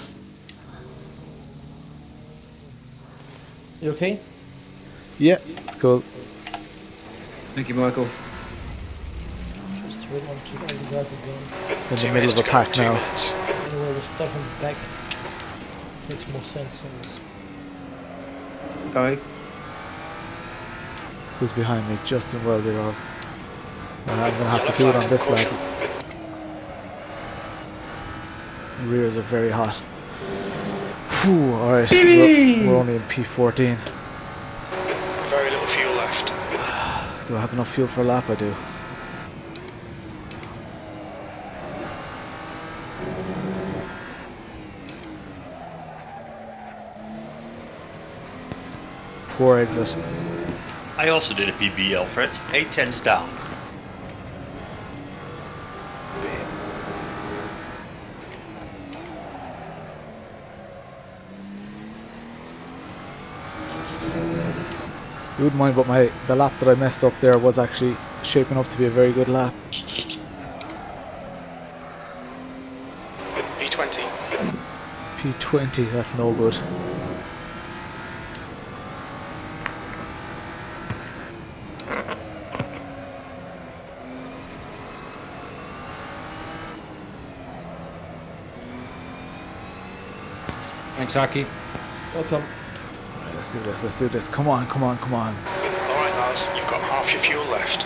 You okay? Yeah, it's cool. Thank you, Michael. Just throw it on to all the guys again. In the middle of a pack now. Anyway, we're stuck in the back. Makes more sense on this. Okay. Who's behind me? Justin Welberov. I'm gonna have to do it on this lap. Rears are very hot. Phew, alright, we're only in P14. Very little fuel left. Do I have enough fuel for a lap? I do. Poor exit. I also did a PB, Alfred. 8 down. You wouldn't mind, but the lap that I messed up there was actually shaping up to be a very good lap. P20. P20, that's no good. Thanks, Aki. Welcome. Right, let's do this, let's do this. Come on, come on, come on. Alright, Lars, you've got half your fuel left.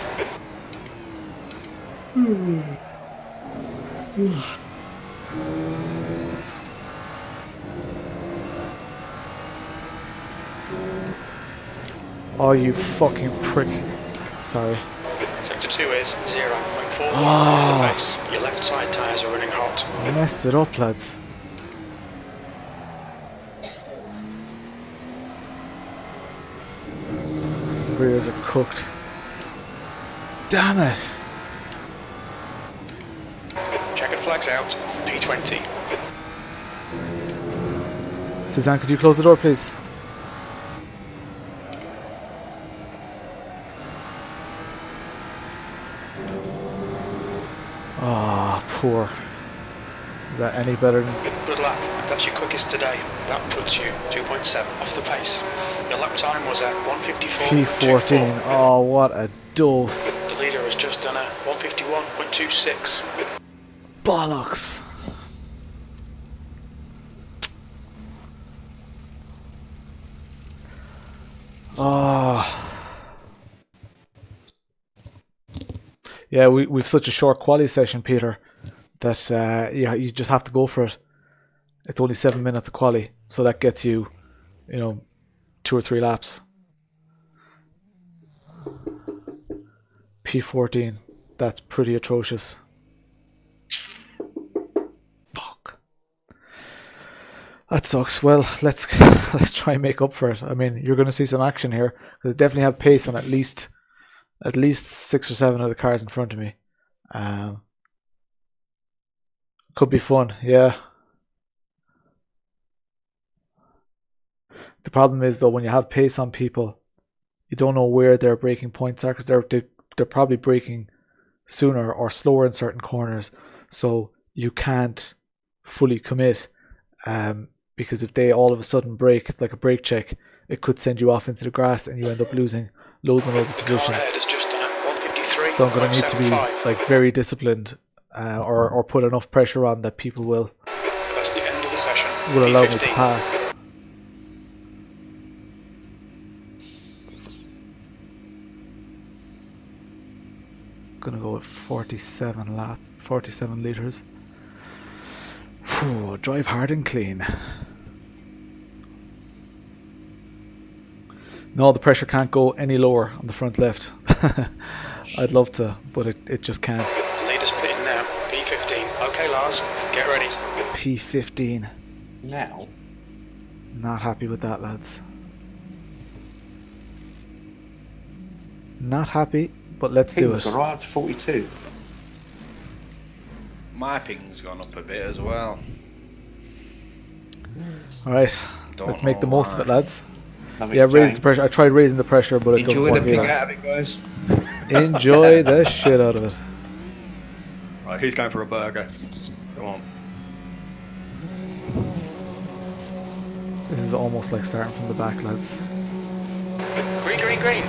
Oh, you fucking prick. Sorry. Sector 2 is 0.4 Oh. off the pace. Your left side tyres are running hot. I messed it up, lads. Rears are cooked. Damn it! Checkered flags out. P20. Suzanne, could you close the door, please? Ah, poor. Is that any better than... Good lap. That's your quickest today. That puts you 2.7 off the pace. Your lap time was at 154.24. P14? Oh, what a dose. The leader has just done a 151.26. Bollocks. Oh. Yeah, we've such a short quali session, Peter, that yeah, you just have to go for it. It's only 7 minutes of quali, so that gets you, 2 or 3 laps. P14, that's pretty atrocious. Fuck. That sucks. Well, let's try and make up for it. I mean, you're going to see some action here because definitely have pace on at least 6 or 7 of the cars in front of me. Could be fun, yeah. The problem is though, when you have pace on people, you don't know where their braking points are because they're probably braking sooner or slower in certain corners, so you can't fully commit. Because if they all of a sudden brake like a brake check, it could send you off into the grass and you end up losing loads and loads of positions. So I'm going to need to be like very disciplined, or put enough pressure on that people will That's the end of the session. allow me P15. to pass. Gonna go with 47 litres. Whew, drive hard and clean. No, the pressure can't go any lower on the front left. I'd love to, but it just can't. Leaders pitting now. P15. Okay, Lars, get ready. P15. Now? Not happy with that, lads. Not happy, but let's do it. Right up to 42. My ping's gone up a bit as well. Alright, Don't let's make the know most of it, why. lads. Yeah, raise the pressure. I tried raising the pressure, but it doesn't Enjoy work the ping either. out of it, guys. Enjoy the shit out of it. Right, who's going for a burger? Come on. This is almost like starting from the back, lads. Green, green, green.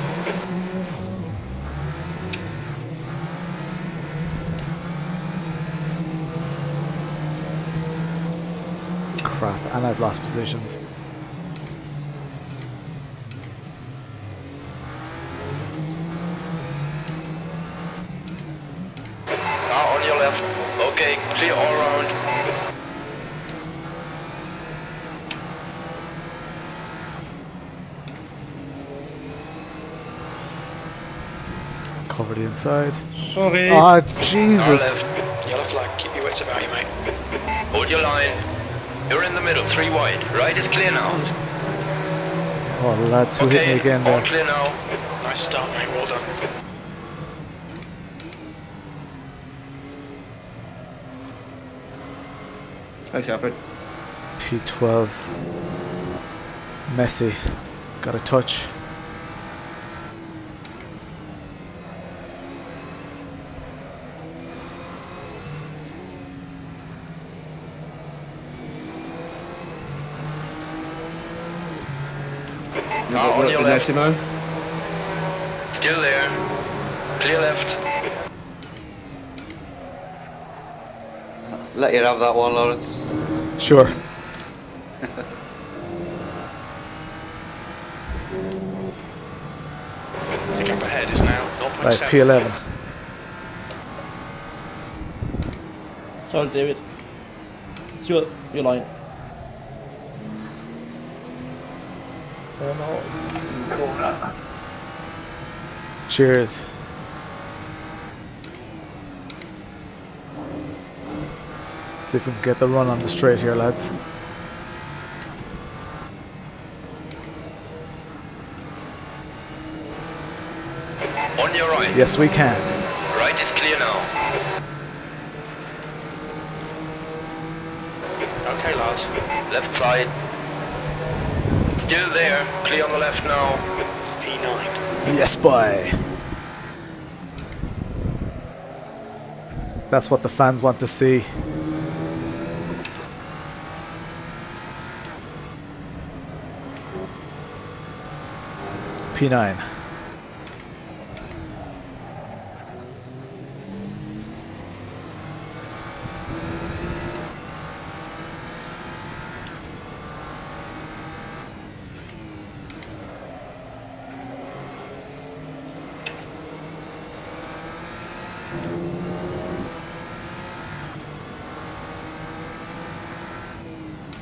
Crap, and I've lost positions. Now on your left. Okay, clear all round. Cover the inside. Sorry. Ah, Jesus. Yellow flag, keep your wits about you, mate. Hold your line. You're in the middle, 3 wide. Right is clear now. Oh, lads, who hit me again all there? clear now. Nice start, mate, well done. Thanks, Alfred. P12. Messy. Got a touch. Now on your left. Timo. Still there. Clear left. Let you have that one, Lawrence. Sure. The gap ahead is now 0.7. Right, P11. Sorry, David. It's your line. No. Cheers. See if we can get the run on the straight here, lads. On your right. Yes, we can. Right is clear now. Okay, lads. Left side. Still there. Clear on the left now. P9. Yes, boy. That's what the fans want to see. P9.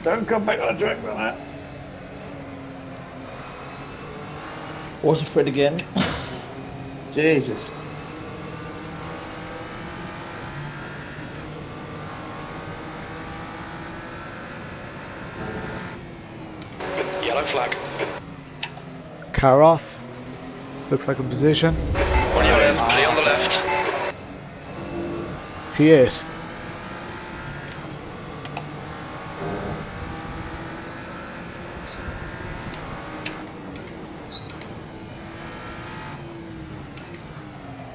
Don't come back on the track like that. Was afraid again. Jesus. Yellow flag. Car off. Looks like a position. On your left. Clear on the left. P8.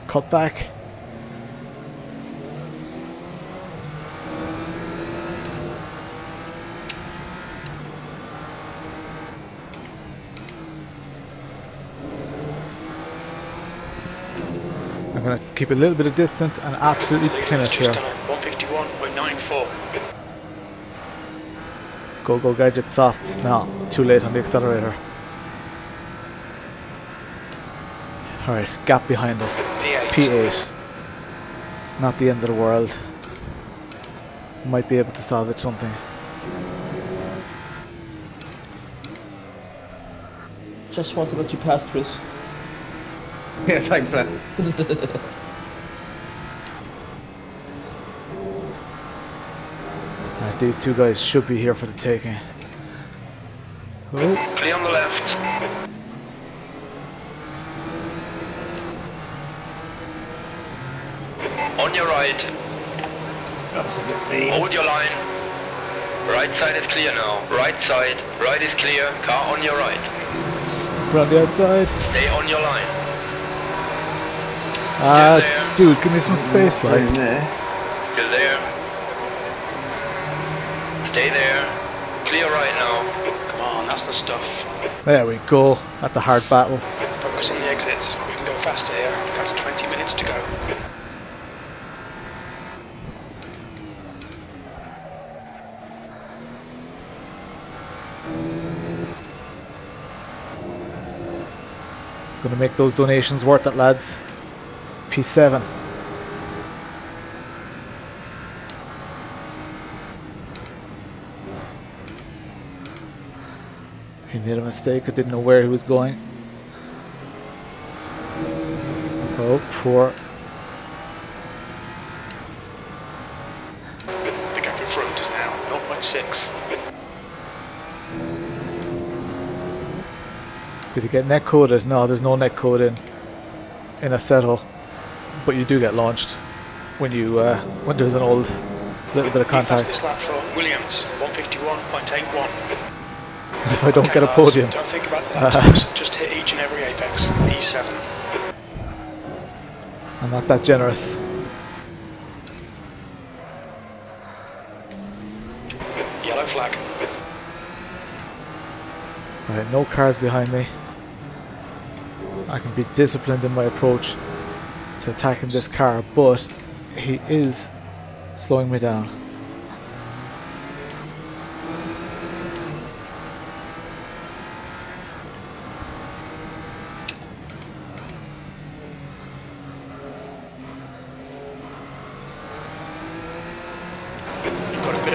Cut back. I'm going to keep a little bit of distance and absolutely pin it here. 151.94. Go, go, gadget softs. No, too late on the accelerator. Alright, gap behind us. P8. Not the end of the world. Might be able to salvage something. Just want to let you pass, Chris. Yeah, thanks, man. Alright, these two guys should be here for the taking. Oh. Clear on the left. On your right. Hold your line. Right side is clear now. Right side. Right is clear. Car on your right. We're on the outside. Stay on your line. Dude, give me some space, like. Still there. Stay there. Clear right now. Come on, that's the stuff. There we go. That's a hard battle. Focus on the exits. We can go faster here. That's 20 minutes to go. Gonna make those donations worth it, lads. P7. He made a mistake. I didn't know where he was going. Oh, poor. The gap in front is now 0.6. Did he get net coded? No, there's no net code in Assetto, but you do get launched when you when there's an old little bit of contact. Fastest lap for Williams, 151.81. If I don't get a podium, Don't think about that. Just hit each and every apex. E7. I'm not that generous. Yellow flag. Right, no cars behind me. I can be disciplined in my approach to attacking this car, but he is slowing me down.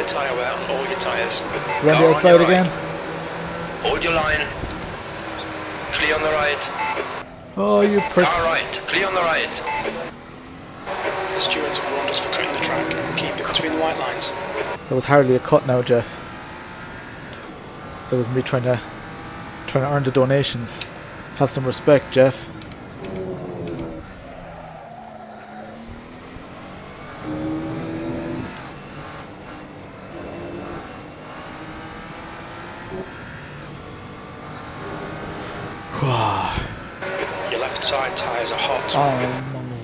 tyre wear on all your tyres. Round the outside again. Hold your line. Clear on the right. Oh, you prick. Car right. Clear on the right. The stewards have warned us for cutting the track. Keep it between the white lines. That was hardly a cut now, Jeff. That was me trying to earn the donations. Have some respect, Jeff. Your left side tyres are hot. Oh, mummy.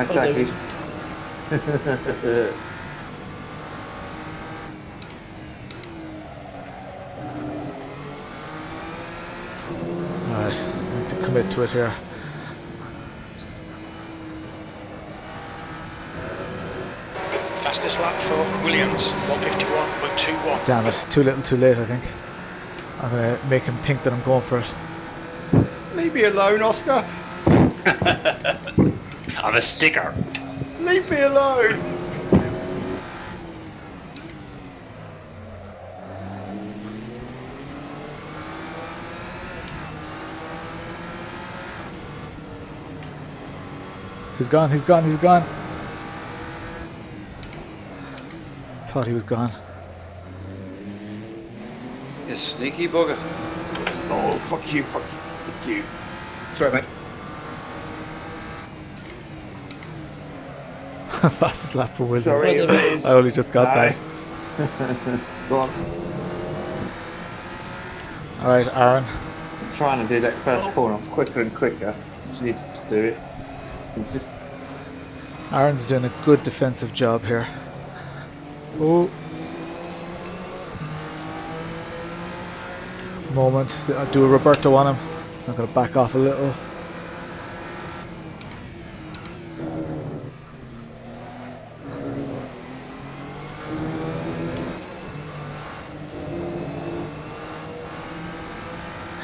Exactly. Alright, I need to commit to it here. Fastest lap for Williams, 151.21. Damn it, too little too late I think. I'm gonna make him think that I'm going for it. Leave me alone, Oscar. I'm a sticker. Leave me alone. He's gone, he's gone, he's gone. Thought he was gone. You sneaky bugger. Oh, fuck you, fuck you, fuck you. Sorry, mate. Fastest lap for Williams. Sorry, it is. I only just got that. Go on. Alright, Aaron. I'm trying to do that first corner off quicker and quicker. Just need to do it. It's just... Aaron's doing a good defensive job here. Oh. Moment. I'll do a Roberto on him. I'm going to back off a little.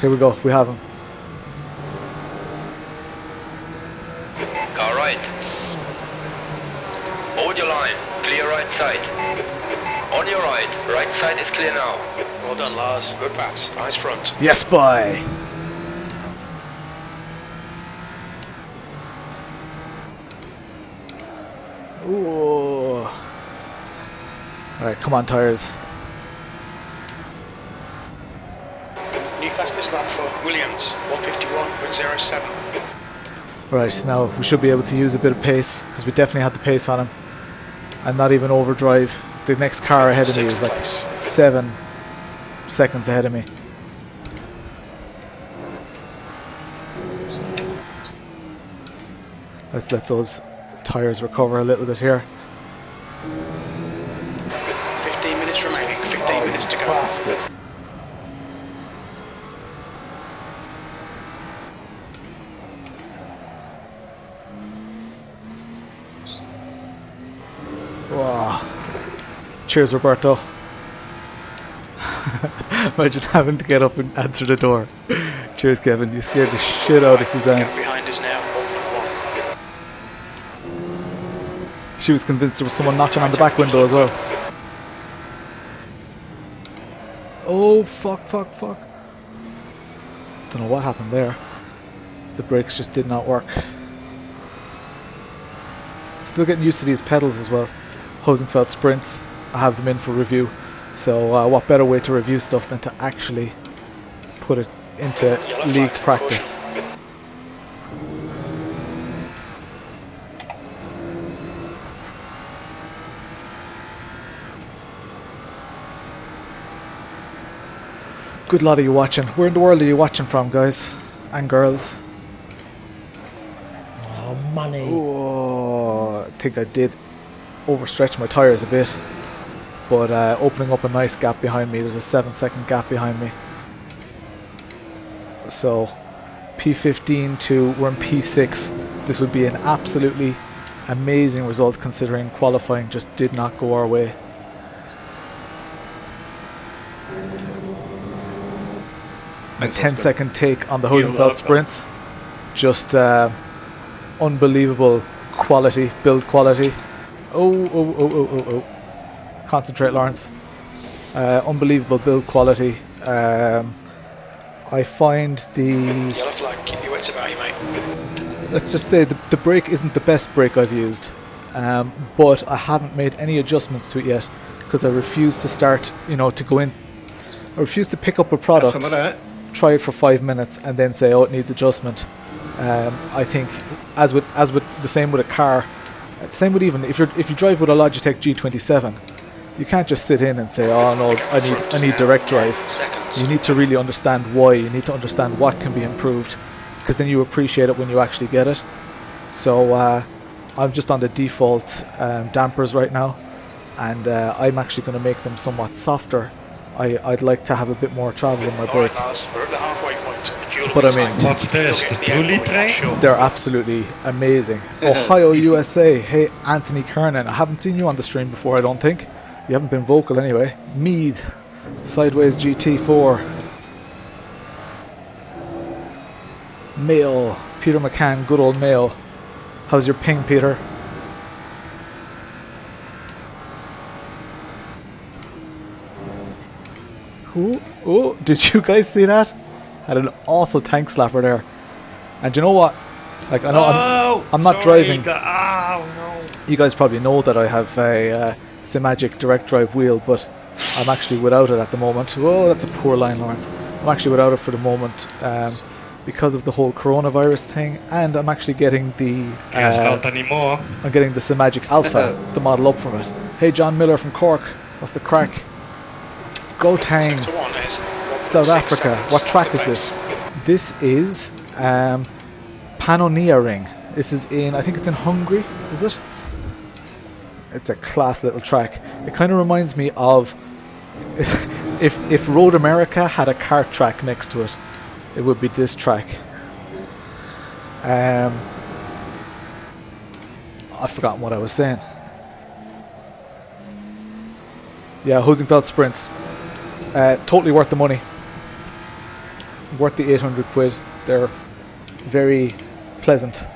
Here we go, we have him. Car right. Hold your line. Clear right side. On your right. Right side is clear now. Well done, Lars. Good pass. Eyes front. Yes, boy! Ooh. Alright, come on, tires. New fastest lap for Williams, 151.07. Right, now we should be able to use a bit of pace, because we definitely had the pace on him. And not even overdrive. The next car ahead of me is like 7 seconds ahead of me. Let's let those tires recover a little bit here. 15 minutes remaining, 15 minutes to go. Bastard. Wow. Cheers, Roberto. Imagine having to get up and answer the door. Cheers, Kevin. You scared the shit out of Suzanne. Gap behind us now, 1.1. She was convinced there was someone knocking on the back window as well. Oh, fuck, fuck, fuck. Don't know what happened there. The brakes just did not work. Still getting used to these pedals as well. Hosenfeld sprints. I have them in for review. So what better way to review stuff than to actually put it into league practice. Good lot of you watching. Where in the world are you watching from, guys and girls? Oh, money. Oh, I think I did overstretch my tyres a bit, but opening up a nice gap behind me. There's a 7-second gap behind me. So P15 to we're in P6. This would be an absolutely amazing result considering qualifying just did not go our way. A 10-second take on the Hosenfeld sprints. just unbelievable quality, build quality. Oh. Concentrate, Lawrence. Unbelievable build quality. I find the... Yellow flag, keep your wits about you, mate. Let's just say the brake isn't the best brake I've used. But I haven't made any adjustments to it yet because I refuse to start, to go in. I refuse to pick up a product, try it for 5 minutes and then say, oh, it needs adjustment. I think as with the same with a car, same with even if you drive with a Logitech G27, you can't just sit in and say, oh no, I need direct drive. You need to really understand why. You need to understand what can be improved, because then you appreciate it when you actually get it. So I'm just on the default dampers right now, and I'm actually going to make them somewhat softer. I'd like to have a bit more travel in my brake. But I mean, What's this? The bully train? they're absolutely amazing. Ohio, USA. Hey, Anthony Kernan. I haven't seen you on the stream before, I don't think. You haven't been vocal anyway. Mead. Sideways GT4. Mayo. Peter McCann. Good old Mayo. How's your ping, Peter? Oh, did you guys see that? Had an awful tank slapper there. And you know what? Like, I know I'm not driving. You guys probably know that I have a Simetik direct drive wheel, but I'm actually without it at the moment. Oh, that's a poor line, Lawrence. I'm actually without it for the moment because of the whole coronavirus thing, and I'm actually getting the Not anymore. I'm getting the Simetik Alpha, the model up from it. Hey, John Miller from Cork. What's the crack? Go Tang. South Africa. What track is this? This is Pannonia Ring. This is in, I think it's in Hungary, is it? It's a class little track. It kind of reminds me of if Road America had a kart track next to it, it would be this track. I've forgotten what I was saying. Yeah, Hosingfeld Sprints. Totally worth the money. Worth the 800 quid. They're very pleasant.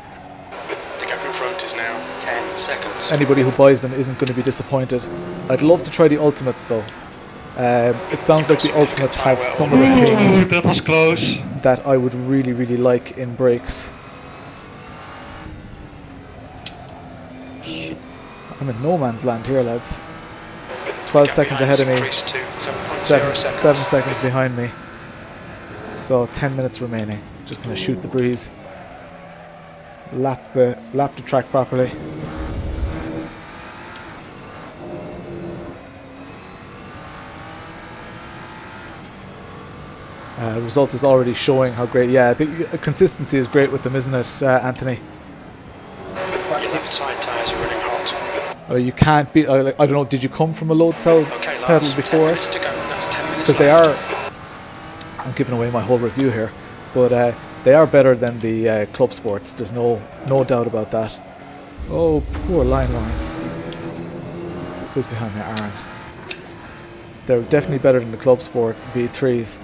The gap in front is now 10 seconds. Anybody who buys them isn't going to be disappointed. I'd love to try the Ultimates though. It sounds like the Ultimates have some of the things that was close. that I would really, really like in brakes. I'm in no man's land here, lads. 12 seconds ahead of me. 7 seconds behind me. So 10 minutes remaining. Just gonna shoot the breeze. Lap the track properly. Result is already showing how great. Yeah, the consistency is great with them, isn't it, Anthony? Your left side tyres are running hot. You can't beat. I don't know. Did you come from a load cell pedal before it? Because they are. I'm giving away my whole review here, but they are better than the Club Sports. There's no doubt about that. Oh, poor line, Lawrence. Who's behind me? Aaron. They're definitely better than the Club Sport V3s.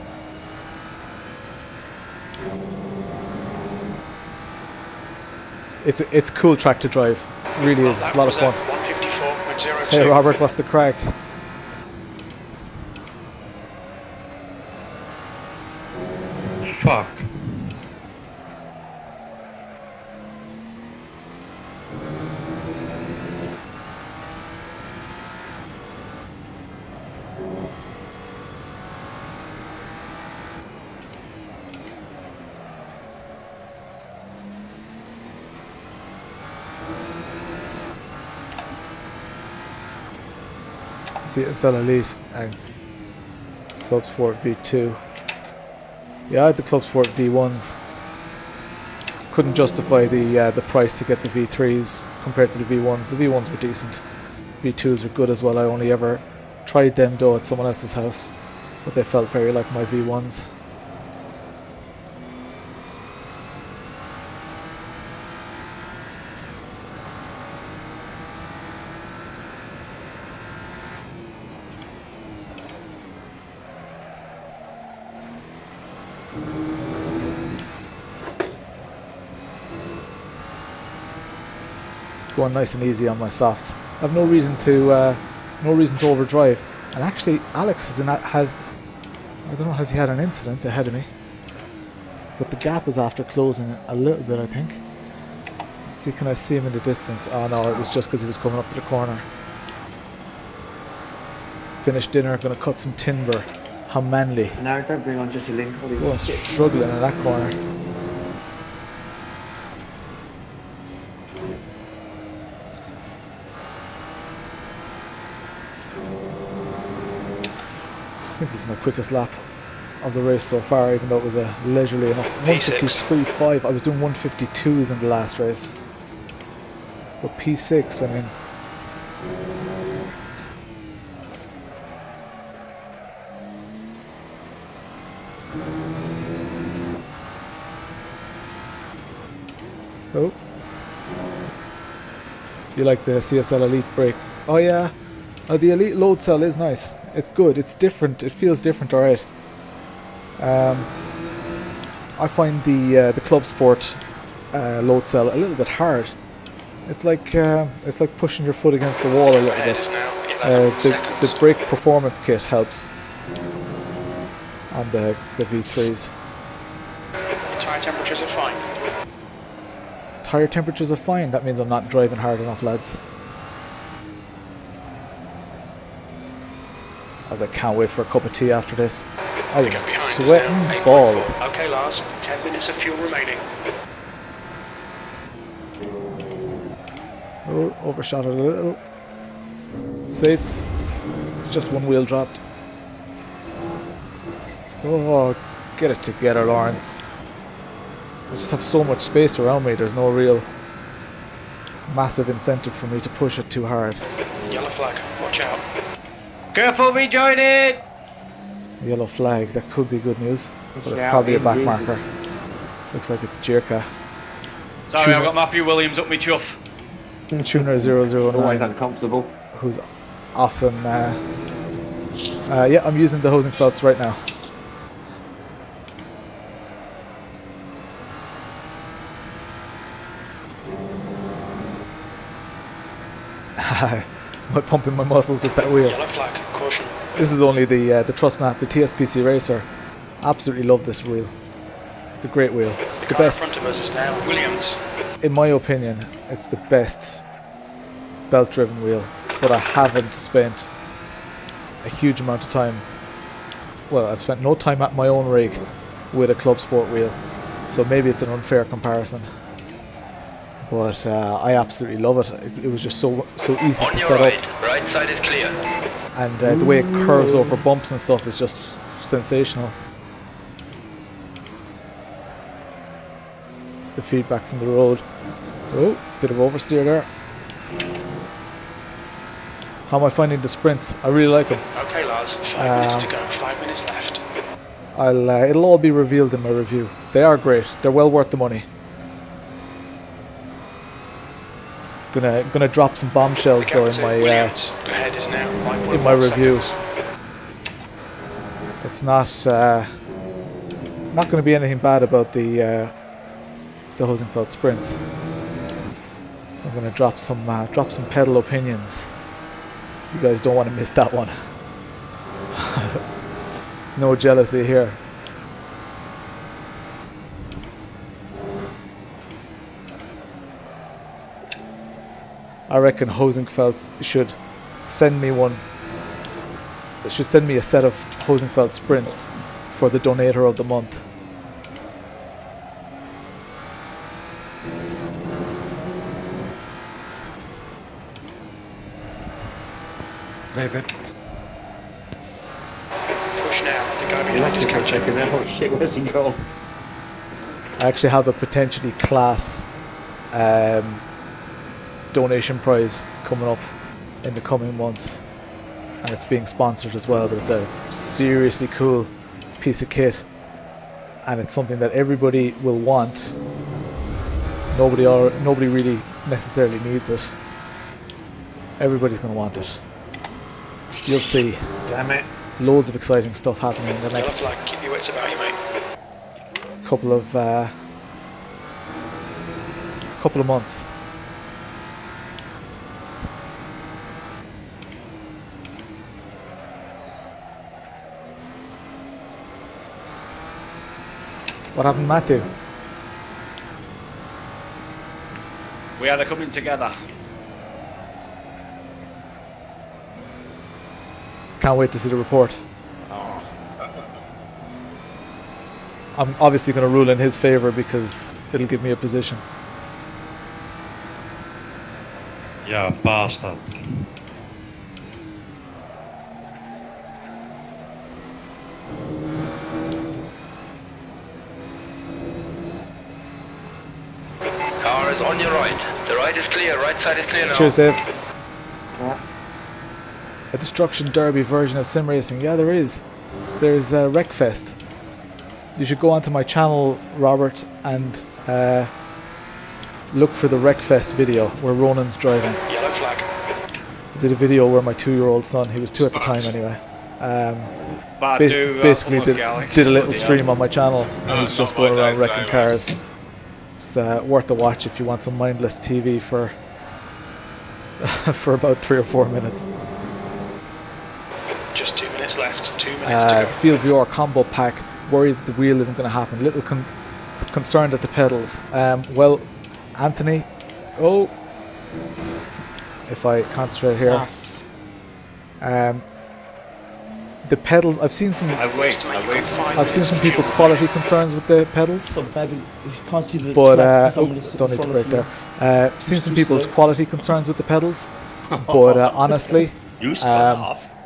It's a cool track to drive. Really is. It's a lot of fun. Hey Robert, what's the crack? Fuck. CSL Elite and Club Sport V2. Yeah, I had the Club Sport V1s. Couldn't justify the price to get the V3s compared to the V1s. The V1s were decent. V2s were good as well. I only ever tried them though at someone else's house, but they felt very like my V1s. going nice and easy on my softs. I have no reason to overdrive. And actually, Alex I don't know, has he had an incident ahead of me? But the gap is after closing a little bit, I think. Let's see, can I see him in the distance? Oh no, it was just because he was coming up to the corner. Finished dinner, gonna cut some timber. How manly. No, don't bring on just a link. Oh, I'm struggling in that corner. I think this is my quickest lap of the race so far, even though it was a leisurely enough 153.5. I was doing 152s in the last race. But P6, I mean, oh, you like the CSL Elite brake? Oh yeah, the Elite load cell is nice. It's good. It's different. It feels different. All right. I find the Club Sport load cell a little bit hard. It's like pushing your foot against the wall a little bit. The brake performance kit helps on the V3s. Tyre temperatures are fine. Tyre temperatures are fine. That means I'm not driving hard enough, lads. As I can't wait for a cup of tea after this. I am sweating balls. Okay, Lars. 10 minutes of fuel remaining. Oh, overshot it a little. Safe. Just one wheel dropped. Oh, get it together, Lawrence. I just have so much space around me. There's no real massive incentive for me to push it too hard. Yellow flag. Watch out. Careful, rejoining! Yellow flag. That could be good news. But it's probably a back marker. Looks like it's Jirka. Sorry, I've got Matthew Williams up me chuff. Tuner 009. Always uncomfortable. Who's often yeah, I'm using the Hosenfelds right now. Am I pumping my muscles with that wheel? Yellow flag. Caution. This is only the Thrustmaster, the TSPC Racer. Absolutely love this wheel. It's a great wheel. It's the best. In front of us is now Williams. In my opinion, it's the best belt-driven wheel. But I haven't spent a huge amount of time. Well, I've spent no time at my own rig with a Club Sport wheel, so maybe it's an unfair comparison. But I absolutely love it. It was just so easy to set up. Right side is clear. And the way it curves over bumps and stuff is just sensational. The feedback from the road. Oh, bit of oversteer there. How am I finding the sprints? I really like them. Okay, Lars. 5 minutes to go. 5 minutes left. It'll all be revealed in my review. They are great. They're well worth the money. Gonna drop some bombshells though in my review. It's not gonna be anything bad about the Hosenfeld sprints. I'm gonna drop some pedal opinions. You guys don't want to miss that one. No jealousy here. I reckon Hosenfeld should send me one. It should send me a set of Hosenfeld sprints for the donator of the month. David. Push now. The guy behind is catching. Oh shit, where's he gone? I actually have a potentially class donation prize coming up in the coming months, and it's being sponsored as well, but it's a seriously cool piece of kit and it's something that everybody will want. Nobody really necessarily needs it. Everybody's going to want it. You'll see. Damn it. Loads of exciting stuff happening in the next keep your wits about you, mate. couple of months. What happened, Matthew? We had a coming together. Can't wait to see the report. Oh. I'm obviously going to rule in his favour because it'll give me a position. Yeah, bastard. Car is on your right. The right is clear, right side is clear now. Cheers, Dave. A Destruction Derby version of sim racing. Yeah, there is. There's Wreckfest. You should go onto my channel, Robert, and look for the Wreckfest video where Ronan's driving. Yellow flag. I did a video where my 2-year-old son, he was 2 at the time anyway, basically did a little stream on my channel, and he's just going around wrecking cars. It's worth a watch if you want some mindless TV for for about 3 or 4 minutes. Just 2 minutes left. 2 minutes to go. Field VR combo pack. Worried that the wheel isn't going to happen. Little concerned at the pedals. Well, Anthony. Oh, if I concentrate here. The pedals. I've seen some. I've seen some people's quality concerns with the pedals. So maybe if you can't see the But track, don't need to break there. Seen some people's quality concerns with the pedals. But honestly,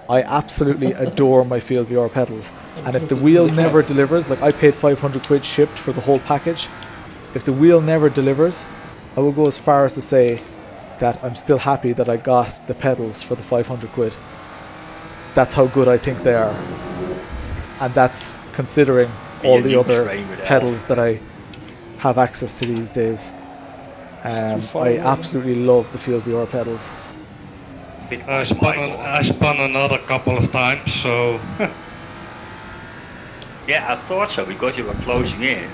I absolutely adore my Field VR pedals. And if the wheel never delivers, like I paid 500 quid shipped for the whole package, if the wheel never delivers, I will go as far as to say that I'm still happy that I got the pedals for the 500 quid. That's how good I think they are. And that's considering all the other pedals that I have access to these days. I absolutely love the Field VR pedals. I spun another couple of times, so... Yeah, I thought so, because you were closing in,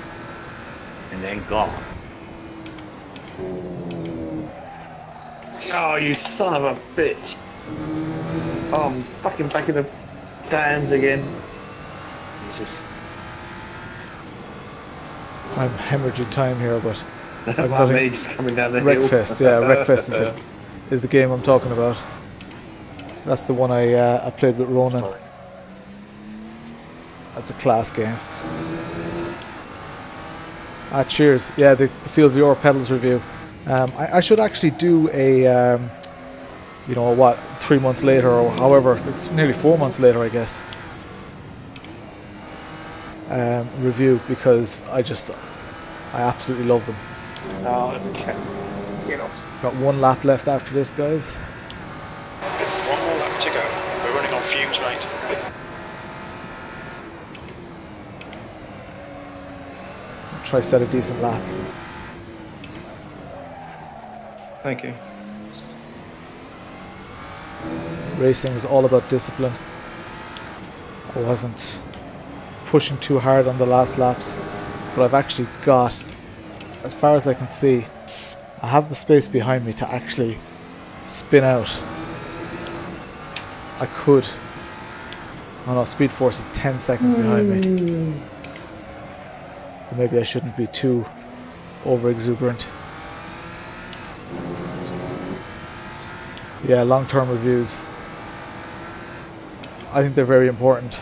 and then gone. Oh, you son of a bitch. Oh, I'm fucking back in the stands again. Jesus. I'm hemorrhaging time here, but... I'm just coming down the hill. Wreckfest, yeah, Wreckfest is the game I'm talking about. That's the one I played with Ronan. That's a class game. Cheers. Yeah, the Field VR pedals review. I should actually do a, 3 months later, or however, it's nearly 4 months later, I guess. Review, because I absolutely love them. Oh, okay. Get off. Got 1 lap left after this, guys. 1 more lap to go. We're running on fumes, mate. Try set a decent lap. Thank you. Racing is all about discipline. I wasn't pushing too hard on the last laps, but I've actually got, as far as I can see, I have the space behind me to actually spin out. I could. Oh no, Speed Force is 10 seconds behind me. So maybe I shouldn't be too over exuberant. Yeah, long-term reviews. I think they're very important.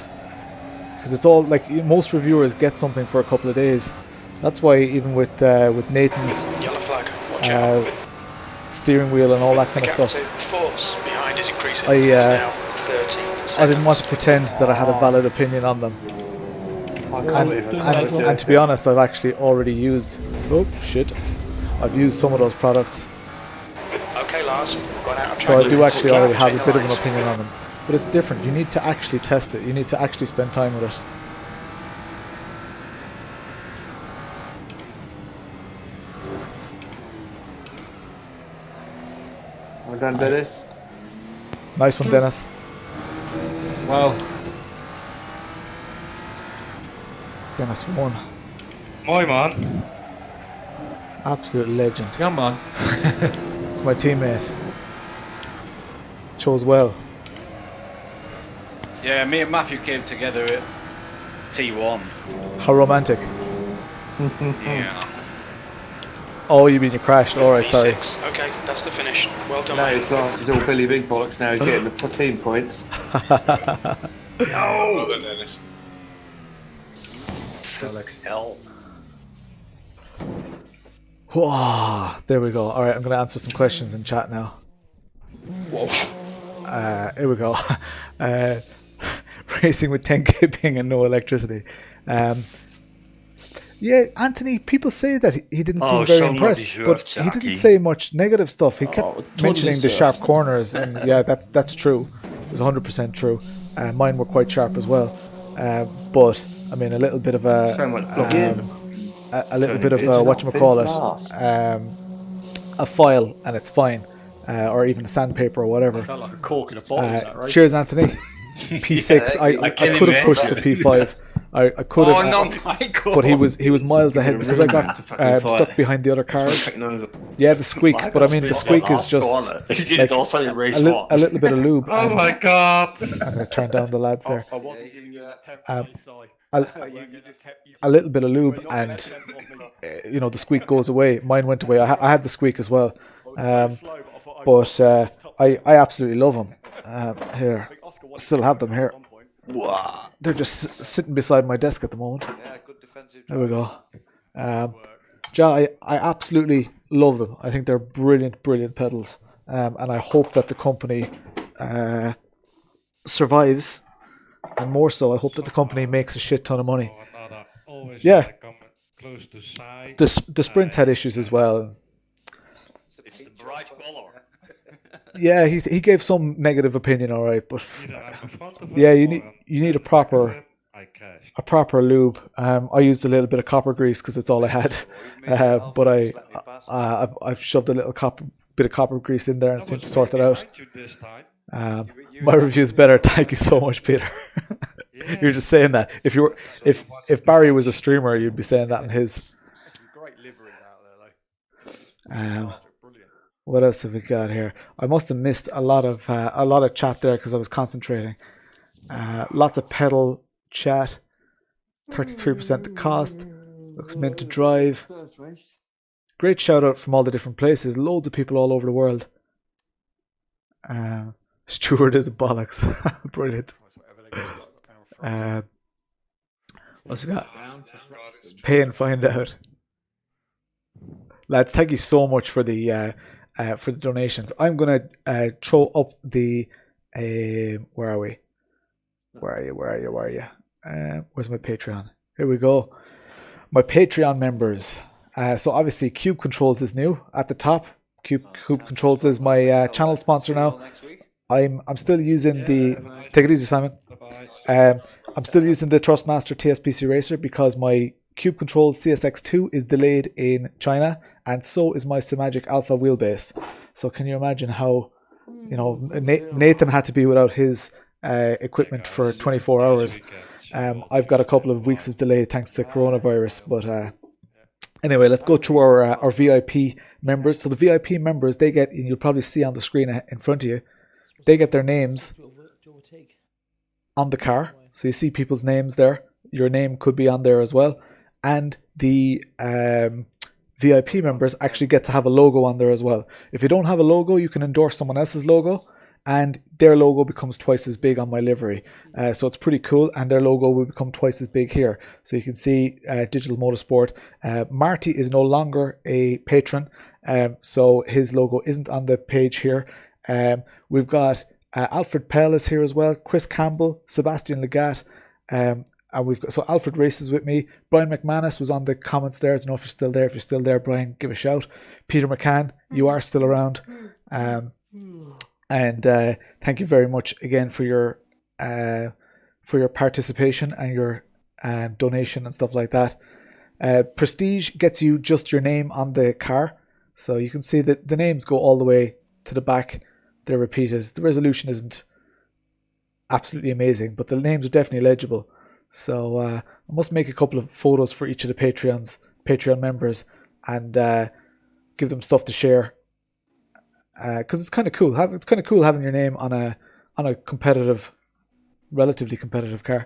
Because it's all, like, most reviewers get something for a couple of days. That's why even with Nathan's Yellow flag. Watch out. steering wheel and all that kind of stuff, Force behind is increasing. I Now 13 I didn't want to pretend that I had a valid opinion on them. And to be honest, I've actually already used... Oh, shit. I've used some of those products. Okay, Lars. Gone out of So I track. do actually already have a Between bit the of an lines. opinion on them. But it's different. You need to actually test it. You need to actually spend time with it. Well done, Dennis. Nice one, Dennis. Wow. Dennis won. My man. Absolute legend. Come on. It's my teammate. Chose well. Yeah, me and Matthew came together at T1. How romantic. Yeah. Oh, you mean you crashed? All right, sorry. V6. Okay, that's the finish. Well done, No, mate. it's like it's all Billy Big Bollocks now. He's getting the team points. Well done, Dennis. Feel like hell. Whoa, there we go. All right, I'm going to answer some questions in chat now. Here we go. Racing with 10k ping and no electricity. Yeah, Anthony, people say that he didn't seem very impressed, but he didn't say much negative stuff. He kept mentioning the sharp corners, and yeah, that's true. It's 100% true. Mine were quite sharp as well. But I mean, a little bit of a whatchamacallit, a file, and it's fine. Or even sandpaper or whatever. Felt like a cork in a bottle. That, right? Cheers, Anthony. P6. I could have pushed for P5. I could have. Oh no, Michael! But he was miles ahead because I got stuck behind the other cars. Yeah, the squeak. But I mean, the squeak is just like a little bit of lube. Oh my god! I'm gonna turn down the lads there. I wasn't giving you that a little bit of lube, and the squeak goes away. Mine went away. I had the squeak as well. But I absolutely love them. Here, still have them here. Wow. They're just sitting beside my desk at the moment. There we go. I absolutely love them. I think they're brilliant pedals. And I hope that the company survives. And more so, I hope that the company makes a shit ton of money. Yeah. The Sprints had issues as well. It's the bright color. Yeah, he gave some negative opinion, all right, but yeah, you need a proper lube. I used a little bit of copper grease because it's all I had, but I've shoved a little bit of copper grease in there and seemed to sort it out. My review is better. Thank you so much, Peter. You're just saying that. If Barry was a streamer, you'd be saying that in his. What else have we got here? I must have missed a lot of chat there because I was concentrating. Lots of pedal chat. 33% the cost. Looks meant to drive. Great shout out from all the different places. Loads of people all over the world. Stuart is a bollocks. Brilliant. What's we got? Pay and find out. Lads, thank you so much for the donations. I'm gonna throw up the where are you? Where's my Patreon? Here we go. My Patreon members. So obviously Cube Controls is new at the top. Cube Controls is my channel sponsor now. I'm still using the take it easy, Simon. I'm still using the Thrustmaster TSPC Racer because my Cube Controls CSX2 is delayed in China, and so is my Simetik Alpha wheelbase. So can you imagine how, Nathan had to be without his equipment for 24 hours. I've got a couple of weeks of delay thanks to coronavirus, but anyway, let's go through our VIP members. So the VIP members, they get, you'll probably see on the screen in front of you, they get their names on the car. So you see people's names there. Your name could be on there as well. And the VIP members actually get to have a logo on there as well. If you don't have a logo, you can endorse someone else's logo, and their logo becomes twice as big on my livery. So it's pretty cool, and their logo will become twice as big here. So you can see Digital Motorsport. Marty is no longer a patron, so his logo isn't on the page here. We've got Alfred Pell is here as well, Chris Campbell, Sebastian Legat, and we've got, so Alfred races with me. Brian McManus was on the comments there. I don't know if you're still there. If you're still there, Brian, give a shout. Peter McCann, you are still around. And thank you very much again for your participation and your donation and stuff like that. Prestige gets you just your name on the car, so you can see that the names go all the way to the back. They're repeated. The resolution isn't absolutely amazing, but the names are definitely legible. So I must make a couple of photos for each of the Patreon members and give them stuff to share. Because it's kind of cool. It's kind of cool having your name on a competitive relatively competitive car.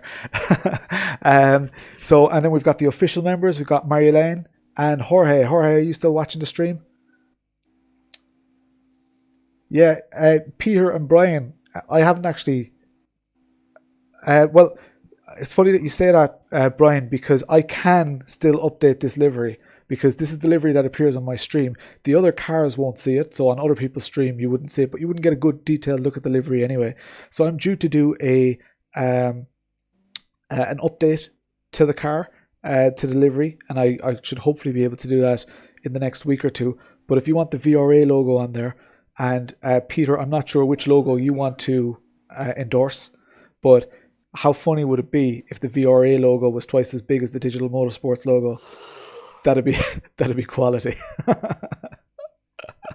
So, and then we've got the official members. We've got Marielaine and Jorge. Jorge, are you still watching the stream? Yeah, Peter and Brian. I haven't actually. Well, it's funny that you say that, Brian, because I can still update this livery, because this is the livery that appears on my stream. The other cars won't see it, so on other people's stream you wouldn't see it, but you wouldn't get a good detailed look at the livery anyway. So I'm due to do an update to the car, to the livery, and I should hopefully be able to do that in the next week or two. But if you want the VRA logo on there, and Peter, I'm not sure which logo you want to endorse, but how funny would it be if the VRA logo was twice as big as the Digital Motorsports logo? That'd be quality.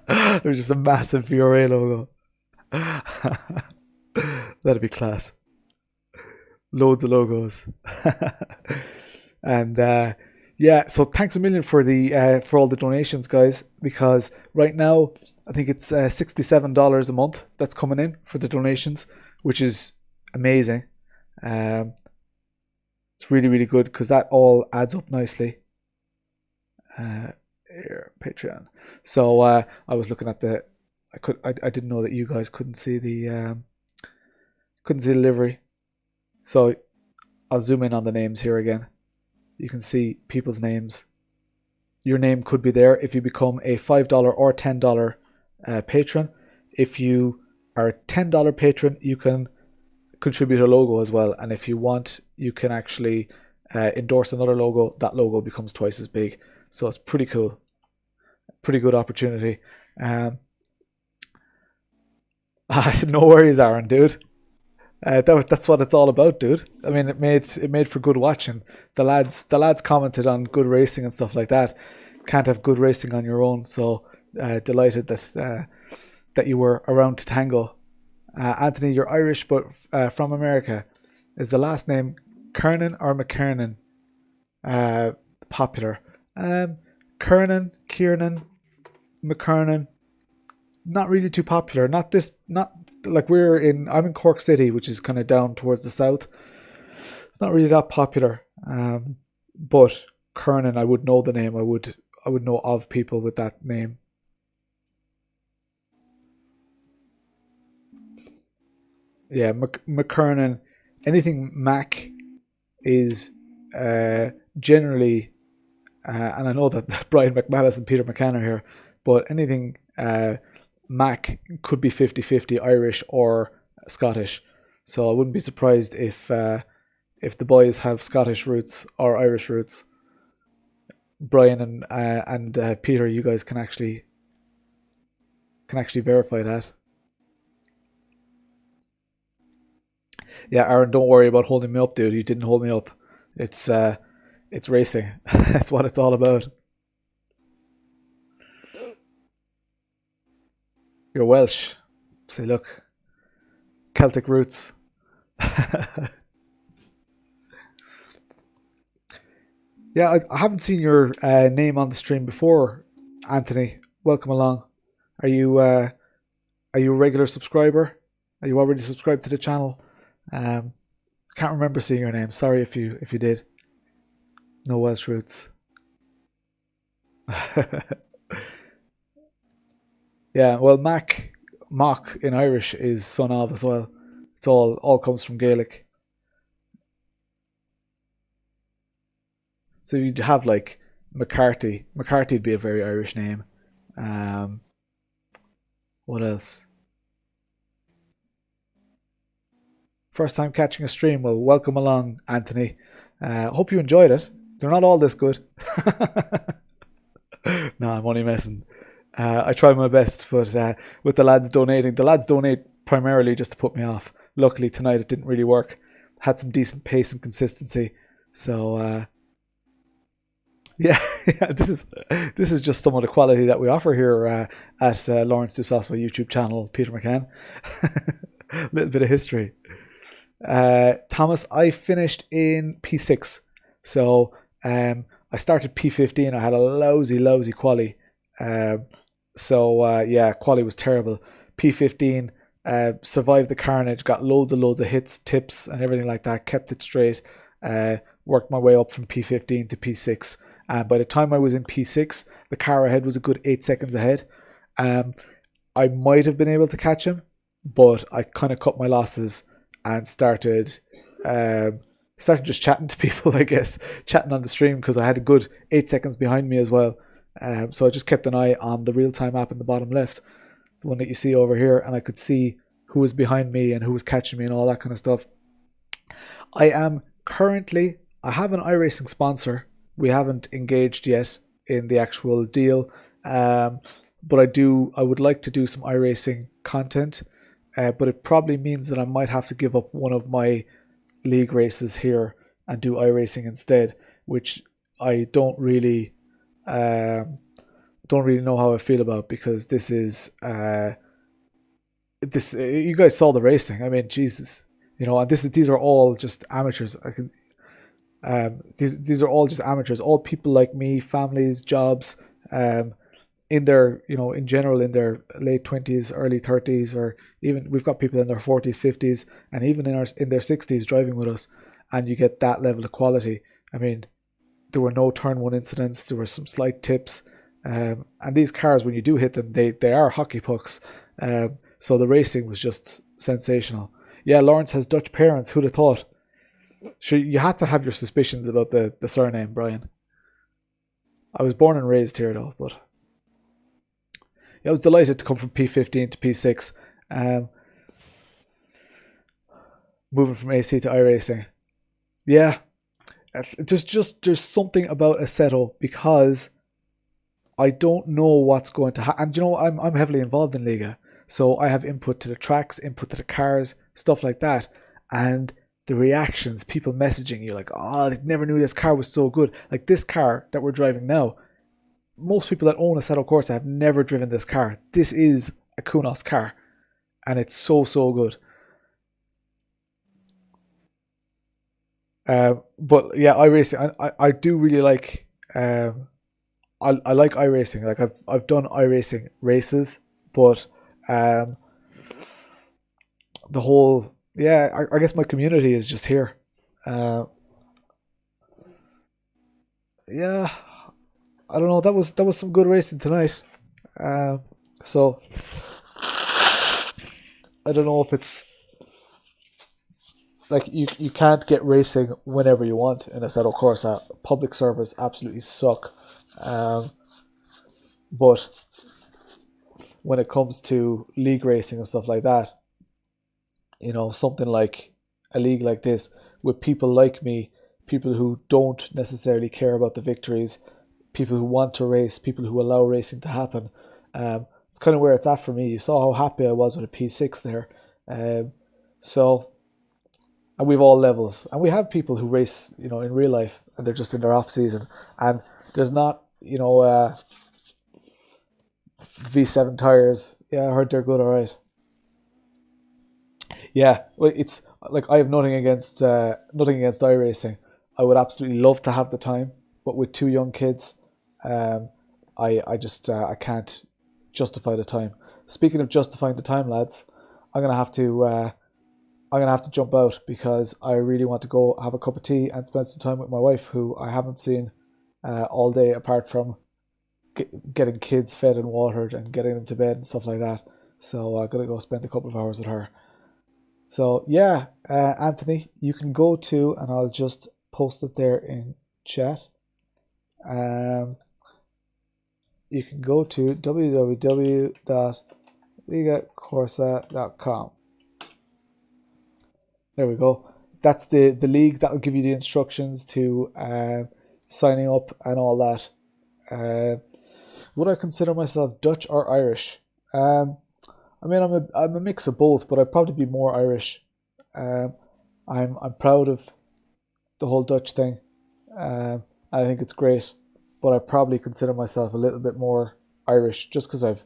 It was just a massive VRA logo. That'd be class. Loads of logos. And yeah, so thanks a million for all the donations, guys, because right now I think it's $67 a month that's coming in for the donations, which is amazing. It's really, really good, because that all adds up nicely. Here, Patreon. So I was looking at I didn't know that you guys couldn't see the livery. So I'll zoom in on the names here again. You can see people's names. Your name could be there if you become a $5 or $10 patron. If you are a $10 patron, you can contribute a logo as well, and if you want, you can actually endorse another logo. That logo becomes twice as big, so it's pretty cool, pretty good opportunity. No worries, Aaron, dude. That's what it's all about, dude. I mean, it made for good watching. The lads commented on good racing and stuff like that. Can't have good racing on your own, so delighted that you were around to tango. Anthony, you're Irish, but from America. Is the last name Kernan or McKernan popular? Kiernan, McKernan, not really too popular. Not like I'm in Cork City, which is kind of down towards the south. It's not really that popular. But Kernan, I would know the name. I would know of people with that name. Yeah, McKernan. Anything Mac is generally, and I know that Brian McManus and Peter McCann are here, but anything Mac could be 50-50 Irish or Scottish. So I wouldn't be surprised if the boys have Scottish roots or Irish roots. Brian and Peter, you guys can actually verify that. Yeah, Aaron, don't worry about holding me up, dude. You didn't hold me up. It's racing. That's what it's all about. You're Welsh. Say, look, Celtic roots. Yeah, I haven't seen your name on the stream before, Anthony. Welcome along. Are you a regular subscriber? Are you already subscribed to the channel? I can't remember seeing your name. Sorry if you did. No Welsh roots. Yeah, well, Mock in Irish is son of as well. It's all comes from Gaelic. So you'd have like McCarthy. McCarthy would be a very Irish name. What else? First time catching a stream. Well, welcome along, Anthony. Hope you enjoyed it. They're not all this good. No, I'm only messing. I try my best, but with the lads donating, the lads donate primarily just to put me off. Luckily tonight it didn't really work. Had some decent pace and consistency. So yeah, this is just some of the quality that we offer here at Lawrence Dusoswa YouTube channel, Peter McCann. A little bit of history. Thomas, I finished in P6. So I started P15. I had a lousy quali. So yeah, quali was terrible. P15, survived the carnage, got loads and loads of hits, tips, and everything like that. Kept it straight. Worked my way up from P15 to P6. By the time I was in P6, the car ahead was a good 8 seconds ahead. I might have been able to catch him, but I kind of cut my losses and started just chatting to people, I guess, chatting on the stream, because I had a good 8 seconds behind me as well. So I just kept an eye on the real-time app in the bottom left, the one that you see over here, and I could see who was behind me and who was catching me and all that kind of stuff. I have an iRacing sponsor. We haven't engaged yet in the actual deal, but I would like to do some iRacing content, but it probably means that I might have to give up one of my league races here and do iRacing instead, which I don't really know how I feel about, because this is you guys saw the racing. I mean, Jesus, and these are all just amateurs. These are all just amateurs, all people like me, families, jobs, in their, in general, in their late 20s, early 30s, or even we've got people in their 40s, 50s, and even in their 60s driving with us, and you get that level of quality. I mean, there were no turn one incidents, there were some slight tips, and these cars, when you do hit them, they are hockey pucks. So the racing was just sensational. Yeah, Lawrence has Dutch parents. Who'd have thought? Sure, you had to have your suspicions about the surname, Brian. I was born and raised here, though, but yeah, I was delighted to come from P15 to P6. Moving from AC to iRacing. Yeah, there's something about Assetto, because I don't know what's going to happen. And I'm heavily involved in Liga, so I have input to the tracks, input to the cars, stuff like that, and the reactions, people messaging you like, oh, I never knew this car was so good. Like this car that we're driving now, most people that own a Assetto Corsa have never driven this car. This is a Kunos car, and it's so good. But yeah, iRacing, I do really like. I like iRacing. Like I've done iRacing races, but the whole, I guess my community is just here. Yeah, I don't know. That was some good racing tonight. So I don't know if it's like you can't get racing whenever you want in Assetto Corsa. Public servers absolutely suck. But when it comes to league racing and stuff like that, something like a league like this with people like me, people who don't necessarily care about the victories, people who want to race, people who allow racing to happen. It's kind of where it's at for me. You saw how happy I was with a P6 there. And we've all levels, and we have people who race, in real life, and they're just in their off season, and there's not, V7 tires. Yeah, I heard they're good, all right. Yeah, well, it's like I have nothing against iRacing. I would absolutely love to have the time, but with 2 young kids, I can't justify the time. Speaking of justifying the time, lads, I'm gonna have to jump out, because I really want to go have a cup of tea and spend some time with my wife, who I haven't seen all day, apart from getting kids fed and watered and getting them to bed and stuff like that. So I'm gonna go spend a couple of hours with her. So yeah, Anthony, you can go to, and I'll just post it there in chat. You can go to www.ligacorsa.com. There we go. That's the league. That will give you the instructions to signing up and all that. Would I consider myself Dutch or Irish? I mean, I'm a mix of both, but I'd probably be more Irish. I'm proud of the whole Dutch thing. I think it's great, but I probably consider myself a little bit more Irish, just because I've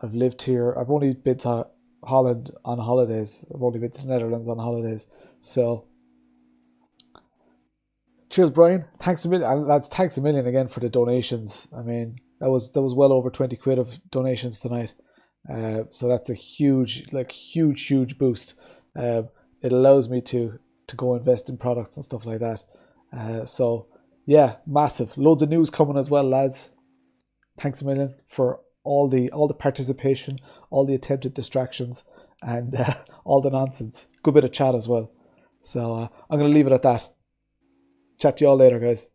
lived here. I've only been to Holland on holidays. I've only been to the Netherlands on holidays. So, cheers, Brian. Thanks a million, lads. Thanks a million again for the donations. I mean, that was well over 20 quid of donations tonight. So that's a huge boost. It allows me to go invest in products and stuff like that. So yeah, massive. Loads of news coming as well, lads. Thanks a million for all the participation, all the attempted distractions, and all the nonsense. Good bit of chat as well. So I'm going to leave it at that. Chat to you all later, guys.